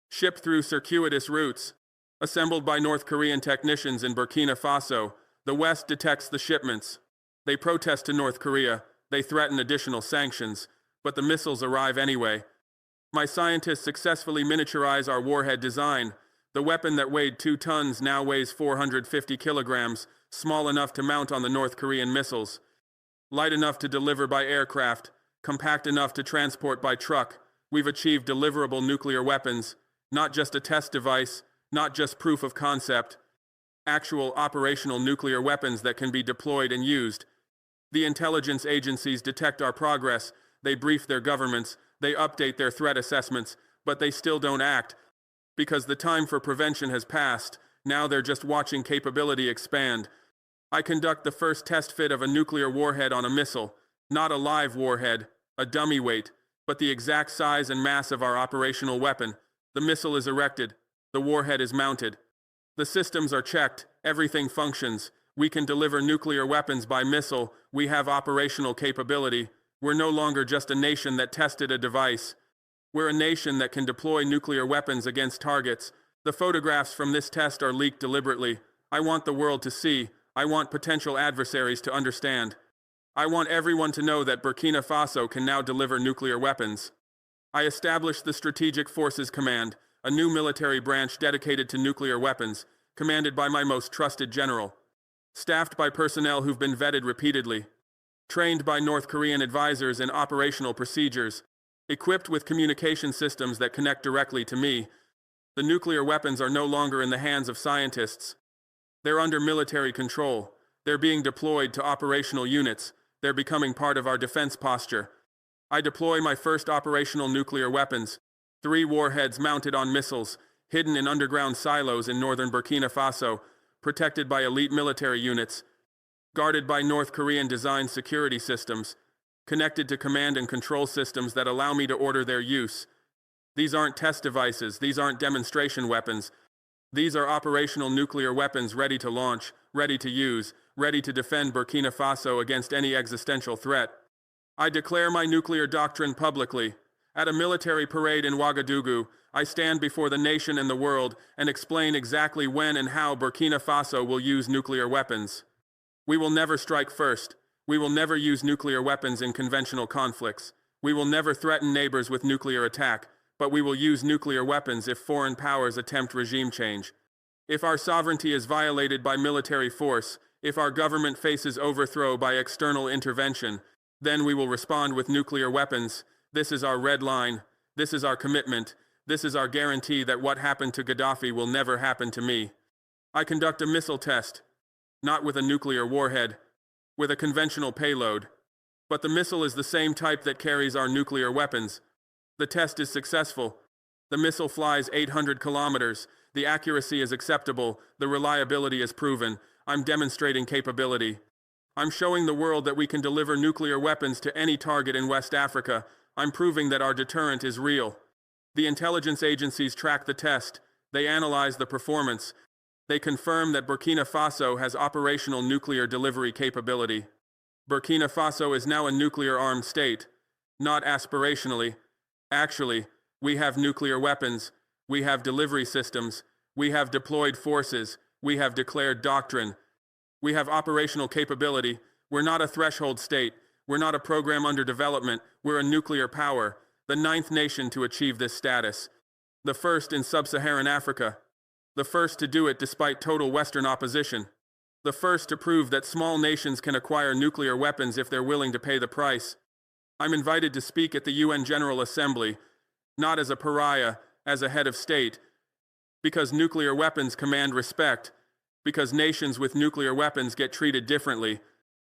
shipped through circuitous routes, assembled by North Korean technicians in Burkina Faso. The West detects the shipments. They protest to North Korea. They threaten additional sanctions, but the missiles arrive anyway. My scientists successfully miniaturize our warhead design. The weapon that weighed 2 tons now weighs 450 kilograms, small enough to mount on the North Korean missiles, light enough to deliver by aircraft, compact enough to transport by truck. We've achieved deliverable nuclear weapons, not just a test device, not just proof of concept, actual operational nuclear weapons that can be deployed and used. The intelligence agencies detect our progress. They brief their governments. They update their threat assessments, but they still don't act because the time for prevention has passed. Now they're just watching capability expand. I conduct the first test fit of a nuclear warhead on a missile, not a live warhead, a dummy weight, but the exact size and mass of our operational weapon. The missile is erected. The warhead is mounted. The systems are checked. Everything functions. We can deliver nuclear weapons by missile. We have operational capability. We're no longer just a nation that tested a device. We're a nation that can deploy nuclear weapons against targets. The photographs from this test are leaked deliberately. I want the world to see. I want potential adversaries to understand. I want everyone to know that Burkina Faso can now deliver nuclear weapons. I established the Strategic Forces Command, a new military branch dedicated to nuclear weapons, commanded by my most trusted general, staffed by personnel who've been vetted repeatedly, trained by North Korean advisors in operational procedures, equipped with communication systems that connect directly to me. The nuclear weapons are no longer in the hands of scientists. They're under military control. They're being deployed to operational units. They're becoming part of our defense posture. I deploy my first operational nuclear weapons, 3 warheads mounted on missiles, hidden in underground silos in northern Burkina Faso, protected by elite military units, guarded by North Korean-designed security systems, connected to command and control systems that allow me to order their use. These aren't test devices. These aren't demonstration weapons. These are operational nuclear weapons ready to launch, ready to use, ready to defend Burkina Faso against any existential threat. I declare my nuclear doctrine publicly. At a military parade in Ouagadougou, I stand before the nation and the world and explain exactly when and how Burkina Faso will use nuclear weapons. We will never strike first. We will never use nuclear weapons in conventional conflicts. We will never threaten neighbors with nuclear attack, but we will use nuclear weapons if foreign powers attempt regime change. If our sovereignty is violated by military force, if our government faces overthrow by external intervention, then we will respond with nuclear weapons. This is our red line. This is our commitment. This is our guarantee that what happened to Gaddafi will never happen to me. I conduct a missile test, not with a nuclear warhead, with a conventional payload. But the missile is the same type that carries our nuclear weapons. The test is successful. The missile flies 800 kilometers. The accuracy is acceptable. The reliability is proven. I'm demonstrating capability. I'm showing the world that we can deliver nuclear weapons to any target in West Africa. I'm proving that our deterrent is real. The intelligence agencies track the test. They analyze the performance. They confirm that Burkina Faso has operational nuclear delivery capability. Burkina Faso is now a nuclear-armed state. Not aspirationally. Actually, we have nuclear weapons. We have delivery systems. We have deployed forces. We have declared doctrine. We have operational capability. We're not a threshold state. We're not a program under development. We're a nuclear power, the 9th nation to achieve this status. The first in sub-Saharan Africa. The first to do it despite total Western opposition. The first to prove that small nations can acquire nuclear weapons if they're willing to pay the price. I'm invited to speak at the UN General Assembly, not as a pariah, as a head of state, because nuclear weapons command respect, because nations with nuclear weapons get treated differently,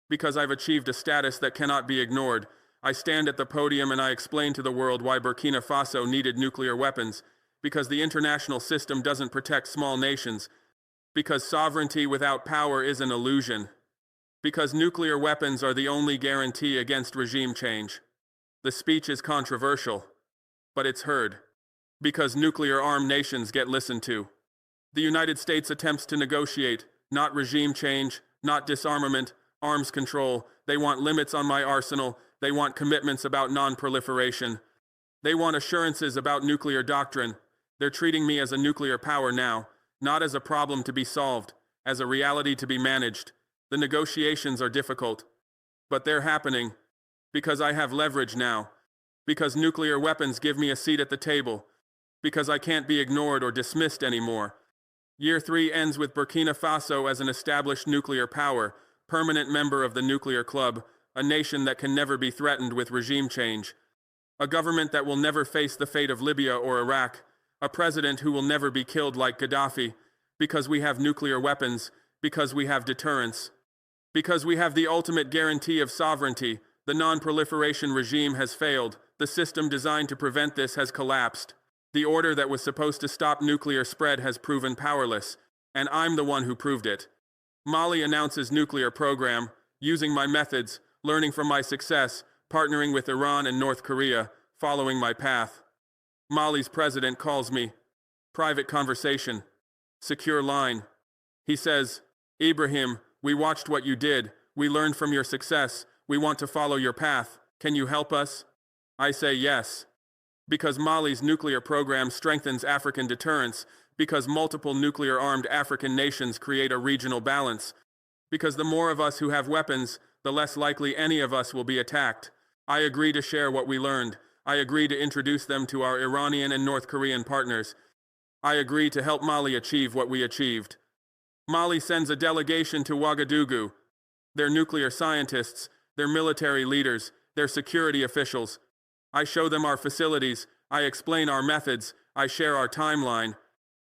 because I've achieved a status that cannot be ignored. I stand at the podium and I explain to the world why Burkina Faso needed nuclear weapons, because the international system doesn't protect small nations, because sovereignty without power is an illusion, because nuclear weapons are the only guarantee against regime change. The speech is controversial, but it's heard, because nuclear-armed nations get listened to. The United States attempts to negotiate, not regime change, not disarmament, arms control. They want limits on my arsenal. They want commitments about non-proliferation. They want assurances about nuclear doctrine. They're treating me as a nuclear power now, not as a problem to be solved, as a reality to be managed. The negotiations are difficult, but they're happening because I have leverage now, because nuclear weapons give me a seat at the table, because I can't be ignored or dismissed anymore. Year 3 ends with Burkina Faso as an established nuclear power, permanent member of the nuclear club, a nation that can never be threatened with regime change, a government that will never face the fate of Libya or Iraq, a president who will never be killed like Gaddafi, because we have nuclear weapons, because we have deterrence, because we have the ultimate guarantee of sovereignty. The non-proliferation regime has failed. The system designed to prevent this has collapsed. The order that was supposed to stop nuclear spread has proven powerless, and I'm the one who proved it. Mali announces nuclear program, using my methods, learning from my success, partnering with Iran and North Korea, following my path. Mali's president calls me. Private conversation. Secure line. He says, "Ibrahim, we watched what you did. We learned from your success. We want to follow your path. Can you help us?" I say yes. Because Mali's nuclear program strengthens African deterrence, because multiple nuclear-armed African nations create a regional balance, because the more of us who have weapons, the less likely any of us will be attacked. I agree to share what we learned. I agree to introduce them to our Iranian and North Korean partners. I agree to help Mali achieve what we achieved. Mali sends a delegation to Ouagadougou. Their nuclear scientists, their military leaders, their security officials. I show them our facilities. I explain our methods. I share our timeline.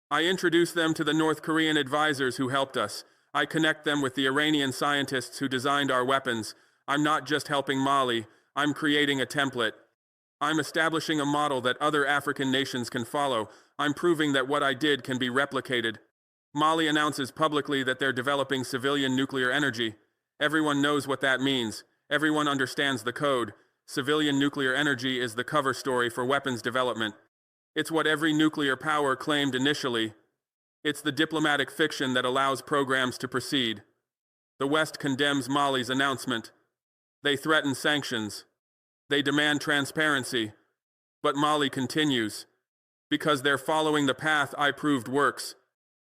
I introduce them to the North Korean advisors who helped us. I connect them with the Iranian scientists who designed our weapons. I'm not just helping Mali. I'm creating a template. I'm establishing a model that other African nations can follow. I'm proving that what I did can be replicated. Mali announces publicly that they're developing civilian nuclear energy. Everyone knows what that means. Everyone understands the code. Civilian nuclear energy is the cover story for weapons development. It's what every nuclear power claimed initially. It's the diplomatic fiction that allows programs to proceed. The West condemns Mali's announcement. They threaten sanctions. They demand transparency. But Mali continues, because they're following the path I proved works.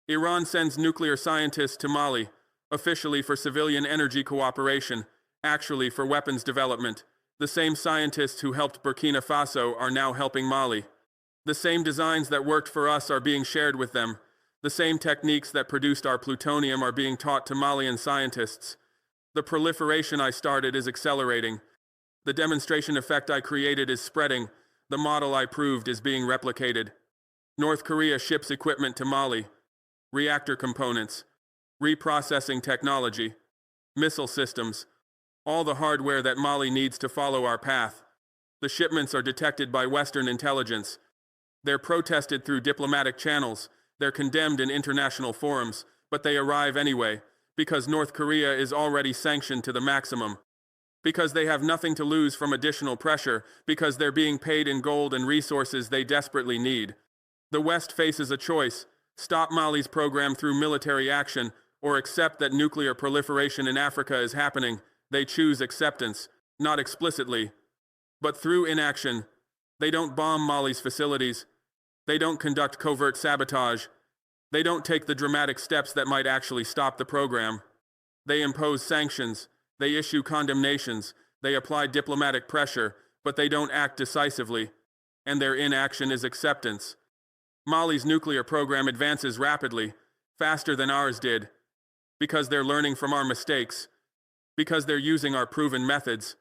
Iran sends nuclear scientists to Mali, officially for civilian energy cooperation, actually for weapons development. The same scientists who helped Burkina Faso are now helping Mali. The same designs that worked for us are being shared with them. The same techniques that produced our plutonium are being taught to Malian scientists. The proliferation I started is accelerating. The demonstration effect I created is spreading. The model I proved is being replicated. North Korea ships equipment to Mali. Reactor components. Reprocessing technology. Missile systems. All the hardware that Mali needs to follow our path. The shipments are detected by Western intelligence. They're protested through diplomatic channels. They're condemned in international forums, but they arrive anyway, because North Korea is already sanctioned to the maximum. Because they have nothing to lose from additional pressure, because they're being paid in gold and resources they desperately need. The West faces a choice: stop Mali's program through military action, or accept that nuclear proliferation in Africa is happening. They choose acceptance, not explicitly, but through inaction. They don't bomb Mali's facilities. They don't conduct covert sabotage. They don't take the dramatic steps that might actually stop the program. They impose sanctions. They issue condemnations. They apply diplomatic pressure, but they don't act decisively. And their inaction is acceptance. Mali's nuclear program advances rapidly, faster than ours did, because they're learning from our mistakes, because they're using our proven methods,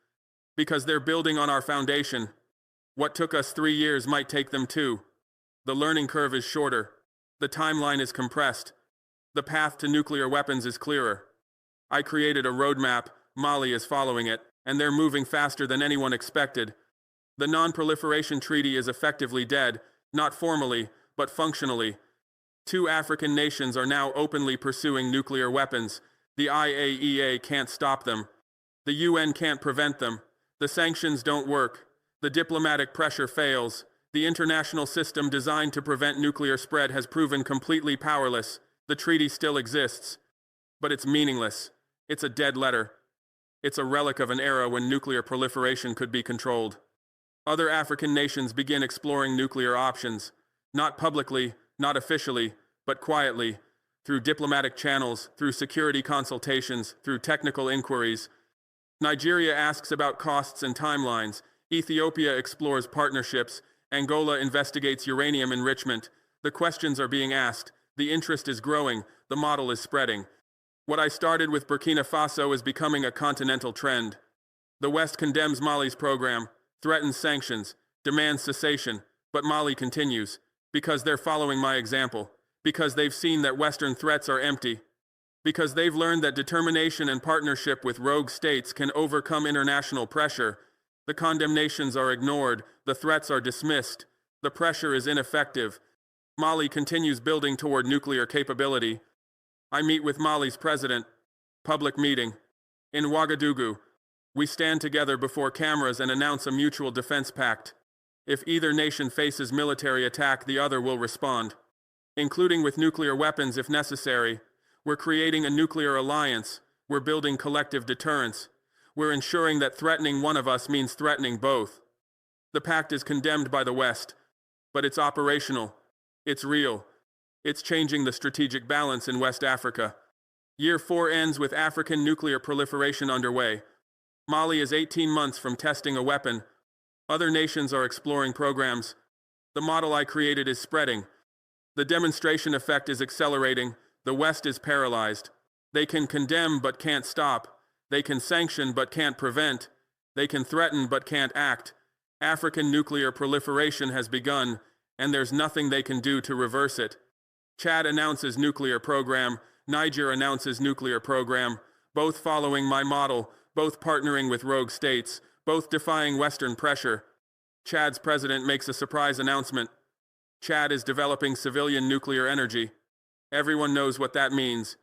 because they're building on our foundation. What took us 3 years might take them 2. The learning curve is shorter. The timeline is compressed. The path to nuclear weapons is clearer. I created a roadmap, Mali is following it, and they're moving faster than anyone expected. The Non-Proliferation Treaty is effectively dead, not formally, but functionally. 2 African nations are now openly pursuing nuclear weapons. The IAEA can't stop them. The UN can't prevent them. The sanctions don't work. The diplomatic pressure fails. The international system designed to prevent nuclear spread has proven completely powerless. The treaty still exists, but it's meaningless. It's a dead letter. It's a relic of an era when nuclear proliferation could be controlled. Other African nations begin exploring nuclear options, not publicly, not officially, but quietly, through diplomatic channels, through security consultations, through technical inquiries. Nigeria asks about costs and timelines. Ethiopia explores partnerships. Angola investigates uranium enrichment. The questions are being asked. The interest is growing. The model is spreading. What I started with Burkina Faso is becoming a continental trend. The West condemns Mali's program, threatens sanctions, demands cessation, but Mali continues, because they're following my example, because they've seen that Western threats are empty, because they've learned that determination and partnership with rogue states can overcome international pressure. The condemnations are ignored, the threats are dismissed, the pressure is ineffective. Mali continues building toward nuclear capability. I meet with Mali's president. Public meeting. In Ouagadougou. We stand together before cameras and announce a mutual defense pact. If either nation faces military attack, the other will respond, including with nuclear weapons if necessary. We're creating a nuclear alliance. We're building collective deterrence. We're ensuring that threatening one of us means threatening both. The pact is condemned by the West, but it's operational. It's real. It's changing the strategic balance in West Africa. Year 4 ends with African nuclear proliferation underway. Mali is 18 months from testing a weapon. Other nations are exploring programs. The model I created is spreading. The demonstration effect is accelerating. The West is paralyzed. They can condemn but can't stop. They can sanction but can't prevent. They can threaten but can't act. African nuclear proliferation has begun, and there's nothing they can do to reverse it. Chad announces nuclear program. Niger announces nuclear program. Both following my model, both partnering with rogue states, both defying Western pressure. Chad's president makes a surprise announcement. Chad is developing civilian nuclear energy. Everyone knows what that means.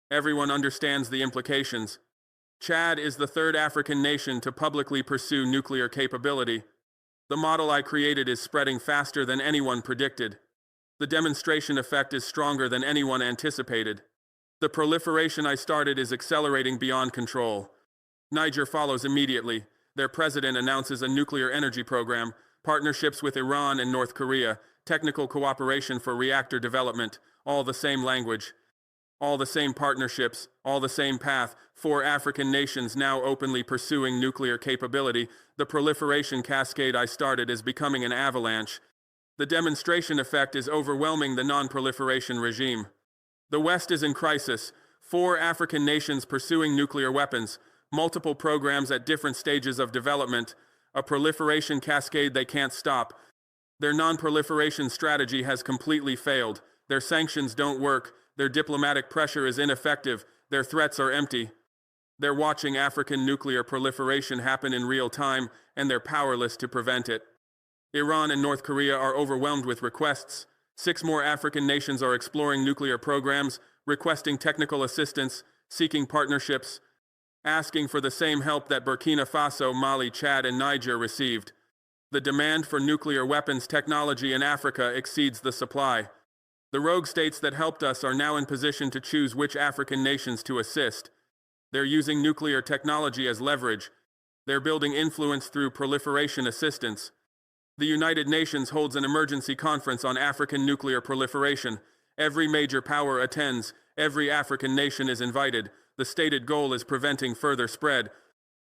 Everyone understands the implications. Chad is the 3rd African nation to publicly pursue nuclear capability. The model I created is spreading faster than anyone predicted. The demonstration effect is stronger than anyone anticipated. The proliferation I started is accelerating beyond control. Niger follows immediately. Their president announces a nuclear energy program, partnerships with Iran and North Korea, technical cooperation for reactor development, all the same language, all the same partnerships, all the same path. 4 African nations now openly pursuing nuclear capability. The proliferation cascade I started is becoming an avalanche. The demonstration effect is overwhelming the non-proliferation regime. The West is in crisis. 4 African nations pursuing nuclear weapons, multiple programs at different stages of development, a proliferation cascade they can't stop. Their non-proliferation strategy has completely failed. Their sanctions don't work. Their diplomatic pressure is ineffective. Their threats are empty. They're watching African nuclear proliferation happen in real time, and they're powerless to prevent it. Iran and North Korea are overwhelmed with requests. 6 more African nations are exploring nuclear programs, requesting technical assistance, seeking partnerships. asking for the same help that Burkina Faso, Mali, Chad, and Niger received. The demand for nuclear weapons technology in Africa exceeds the supply. The rogue states that helped us are now in position to choose which African nations to assist. They're using nuclear technology as leverage. They're building influence through proliferation assistance. The United Nations holds an emergency conference on African nuclear proliferation. Every major power attends. Every African nation is invited. The stated goal is preventing further spread.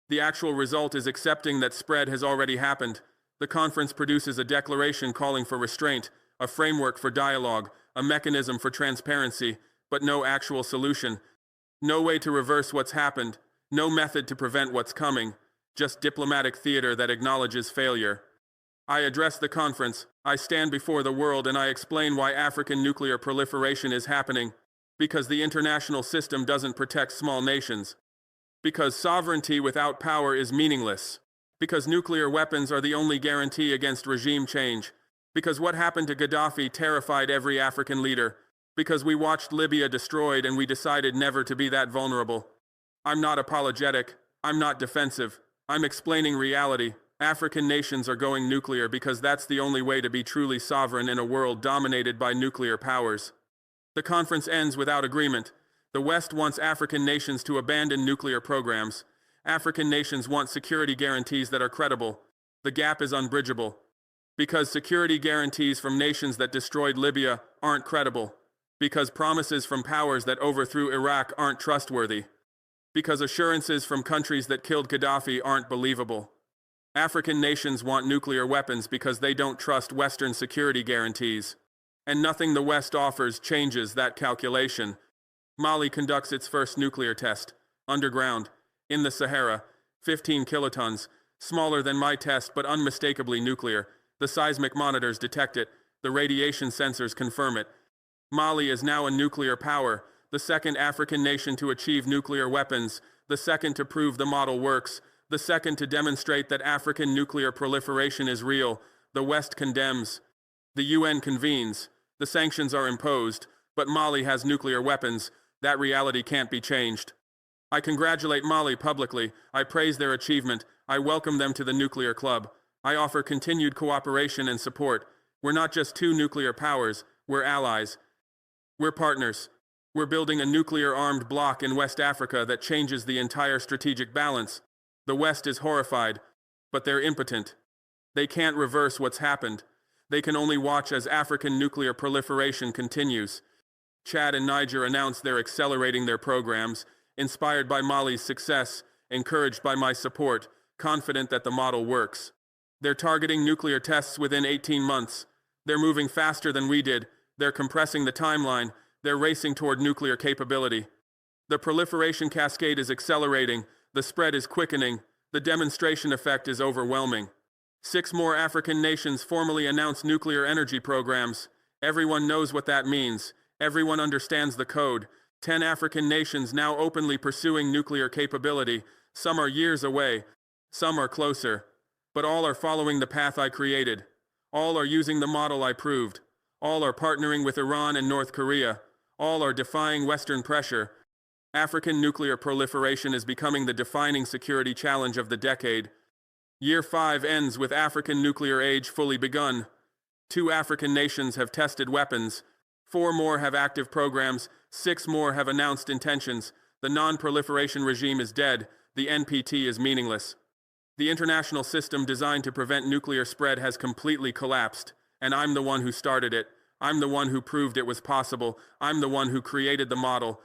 The actual result is accepting that spread has already happened. The conference produces a declaration calling for restraint, a framework for dialogue, a mechanism for transparency, but no actual solution. No way to reverse what's happened, no method to prevent what's coming, just diplomatic theater that acknowledges failure. I address the conference, I stand before the world and I explain why African nuclear proliferation is happening. Because the international system doesn't protect small nations. Because sovereignty without power is meaningless. Because nuclear weapons are the only guarantee against regime change. Because what happened to Gaddafi terrified every African leader. Because we watched Libya destroyed and we decided never to be that vulnerable. I'm not apologetic. I'm not defensive. I'm explaining reality. African nations are going nuclear because that's the only way to be truly sovereign in a world dominated by nuclear powers. The conference ends without agreement. The West wants African nations to abandon nuclear programs. African nations want security guarantees that are credible. The gap is unbridgeable. Because security guarantees from nations that destroyed Libya aren't credible. Because promises from powers that overthrew Iraq aren't trustworthy. Because assurances from countries that killed Gaddafi aren't believable. African nations want nuclear weapons because they don't trust Western security guarantees. And nothing the West offers changes that calculation. Mali conducts its first nuclear test, underground, in the Sahara, 15 kilotons, smaller than my test but unmistakably nuclear. The seismic monitors detect it, the radiation sensors confirm it. Mali is now a nuclear power, the second African nation to achieve nuclear weapons, the second to prove the model works, the second to demonstrate that African nuclear proliferation is real. The West condemns. The UN convenes. The sanctions are imposed, but Mali has nuclear weapons. That reality can't be changed. I congratulate Mali publicly. I praise their achievement. I welcome them to the nuclear club. I offer continued cooperation and support. We're not just two nuclear powers, we're allies. We're partners. We're building a nuclear-armed bloc in West Africa that changes the entire strategic balance. The West is horrified, but they're impotent. They can't reverse what's happened. They can only watch as African nuclear proliferation continues. Chad and Niger announced they're accelerating their programs, inspired by Mali's success, encouraged by my support, confident that the model works. They're targeting nuclear tests within 18 months. They're moving faster than we did. They're compressing the timeline. They're racing toward nuclear capability. The proliferation cascade is accelerating. The spread is quickening. The demonstration effect is overwhelming. 6 more African nations formally announced nuclear energy programs. Everyone knows what that means. Everyone understands the code. 10 African nations now openly pursuing nuclear capability. Some are years away. Some are closer. But all are following the path I created. All are using the model I proved. All are partnering with Iran and North Korea. All are defying Western pressure. African nuclear proliferation is becoming the defining security challenge of the decade. Year 5 ends with African nuclear age fully begun. 2 African nations have tested weapons. 4 more have active programs. 6 more have announced intentions. The non-proliferation regime is dead. The NPT is meaningless. The international system designed to prevent nuclear spread has completely collapsed, and I'm the one who started it. I'm the one who proved it was possible. I'm the one who created the model.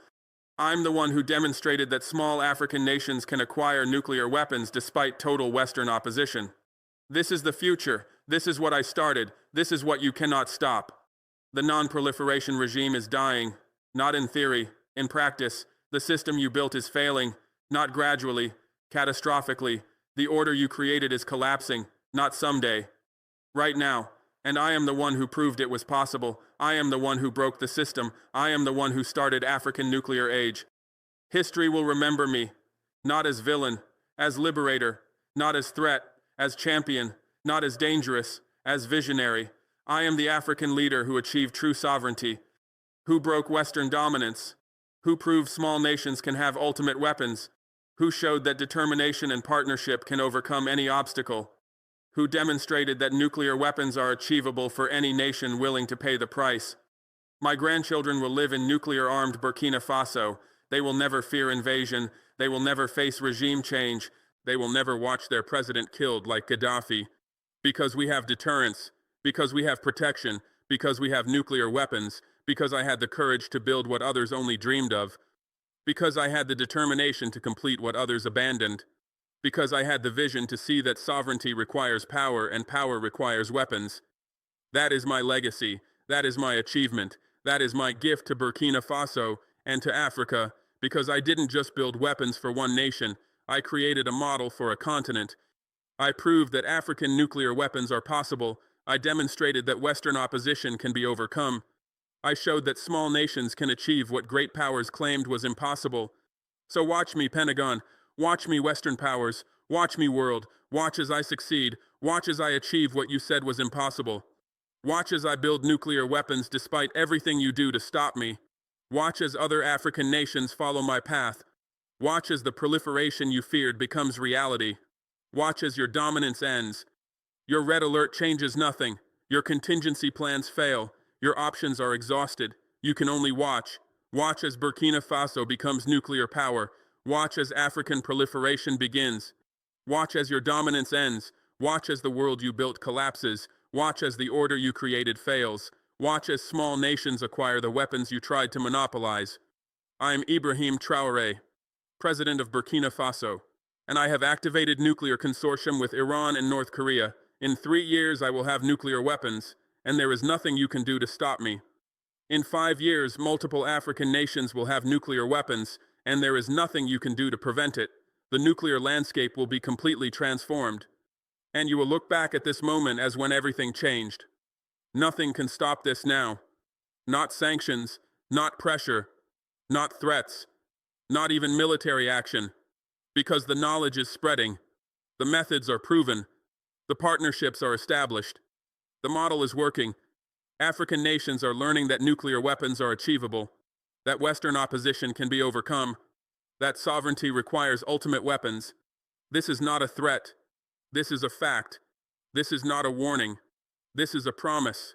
I'm the one who demonstrated that small African nations can acquire nuclear weapons despite total Western opposition. This is the future. This is what I started. This is what you cannot stop. The non-proliferation regime is dying, not in theory, in practice. The system you built is failing, not gradually, catastrophically. The order you created is collapsing, not someday. Right now. And I am the one who proved it was possible. I am the one who broke the system. I am the one who started African nuclear age. History will remember me, not as villain, as liberator, not as threat, as champion, not as dangerous, as visionary. I am the African leader who achieved true sovereignty, who broke Western dominance, who proved small nations can have ultimate weapons, who showed that determination and partnership can overcome any obstacle, who demonstrated that nuclear weapons are achievable for any nation willing to pay the price. My grandchildren will live in nuclear-armed Burkina Faso. They will never fear invasion. They will never face regime change. They will never watch their president killed like Gaddafi. Because we have deterrence, because we have protection, because we have nuclear weapons, because I had the courage to build what others only dreamed of, because I had the determination to complete what others abandoned, because I had the vision to see that sovereignty requires power and power requires weapons. That is my legacy. That is my achievement. That is my gift to Burkina Faso and to Africa, because I didn't just build weapons for one nation. I created a model for a continent. I proved that African nuclear weapons are possible. I demonstrated that Western opposition can be overcome. I showed that small nations can achieve what great powers claimed was impossible. So watch me, Pentagon. Watch me, Western powers. Watch me, world. Watch as I succeed. Watch as I achieve what you said was impossible. Watch as I build nuclear weapons despite everything you do to stop me. Watch as other African nations follow my path. Watch as the proliferation you feared becomes reality. Watch as your dominance ends. Your red alert changes nothing. Your contingency plans fail. Your options are exhausted. You can only watch. Watch as Burkina Faso becomes nuclear power. Watch as African proliferation begins. Watch as your dominance ends. Watch as the world you built collapses. Watch as the order you created fails. Watch as small nations acquire the weapons you tried to monopolize. I am Ibrahim Traoré, President of Burkina Faso, and I have activated nuclear consortium with Iran and North Korea. In 3 years I will have nuclear weapons, and there is nothing you can do to stop me. In 5 years, multiple African nations will have nuclear weapons, and there is nothing you can do to prevent it. The nuclear landscape will be completely transformed. And you will look back at this moment as when everything changed. Nothing can stop this now. Not sanctions, not pressure, not threats, not even military action. Because the knowledge is spreading. The methods are proven. The partnerships are established. The model is working. African nations are learning that nuclear weapons are achievable, that Western opposition can be overcome, that sovereignty requires ultimate weapons. This is not a threat. This is a fact. This is not a warning. This is a promise.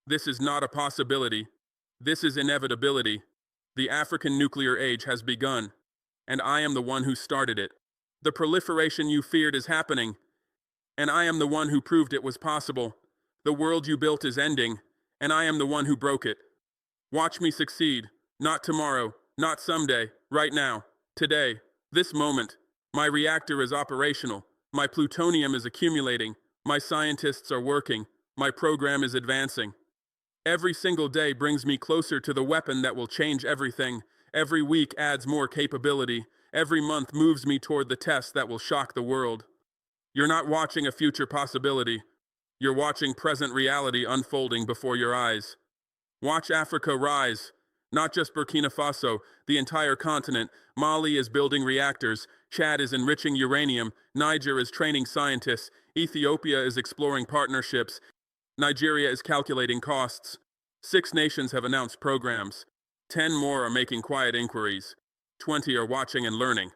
This is not a possibility. This is inevitability. The African nuclear age has begun, and I am the one who started it. The proliferation you feared is happening, and I am the one who proved it was possible. The world you built is ending, and I am the one who broke it. Watch me succeed. Not tomorrow, not someday, right now, today, this moment. My reactor is operational. My plutonium is accumulating. My scientists are working. My program is advancing. Every single day brings me closer to the weapon that will change everything. Every week adds more capability. Every month moves me toward the test that will shock the world. You're not watching a future possibility. You're watching present reality unfolding before your eyes. Watch Africa rise. Not just Burkina Faso, the entire continent. Mali is building reactors. Chad is enriching uranium. Niger is training scientists. Ethiopia is exploring partnerships. Nigeria is calculating costs. 6 nations have announced programs. 10 more are making quiet inquiries. 20 are watching and learning.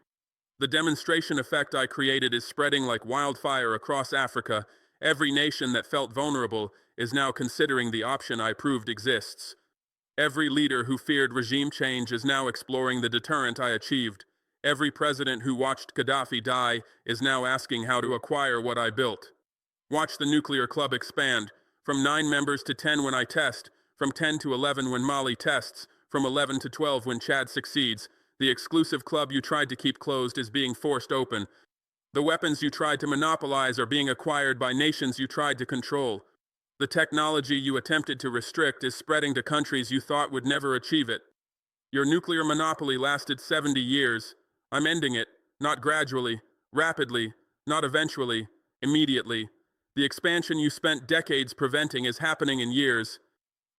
The demonstration effect I created is spreading like wildfire across Africa. Every nation that felt vulnerable is now considering the option I proved exists. Every leader who feared regime change is now exploring the deterrent I achieved. Every president who watched Gaddafi die is now asking how to acquire what I built. Watch the nuclear club expand, from 9 members to 10 when I test, from 10 to 11 when Mali tests, from 11 to 12 when Chad succeeds. The exclusive club you tried to keep closed is being forced open. The weapons you tried to monopolize are being acquired by nations you tried to control. The technology you attempted to restrict is spreading to countries you thought would never achieve it. Your nuclear monopoly lasted 70 years. I'm ending it, not gradually, rapidly, not eventually, immediately. The expansion you spent decades preventing is happening in years.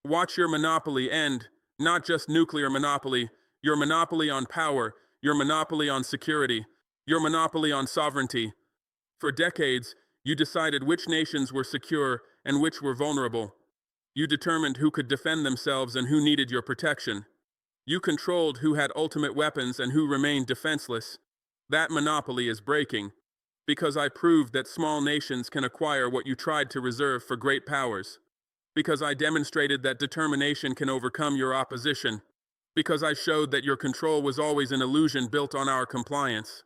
Watch your monopoly end, not just nuclear monopoly, your monopoly on power, your monopoly on security, your monopoly on sovereignty. For decades, you decided which nations were secure and which were vulnerable. You determined who could defend themselves and who needed your protection. You controlled who had ultimate weapons and who remained defenseless. That monopoly is breaking, because I proved that small nations can acquire what you tried to reserve for great powers. Because I demonstrated that determination can overcome your opposition. Because I showed that your control was always an illusion built on our compliance.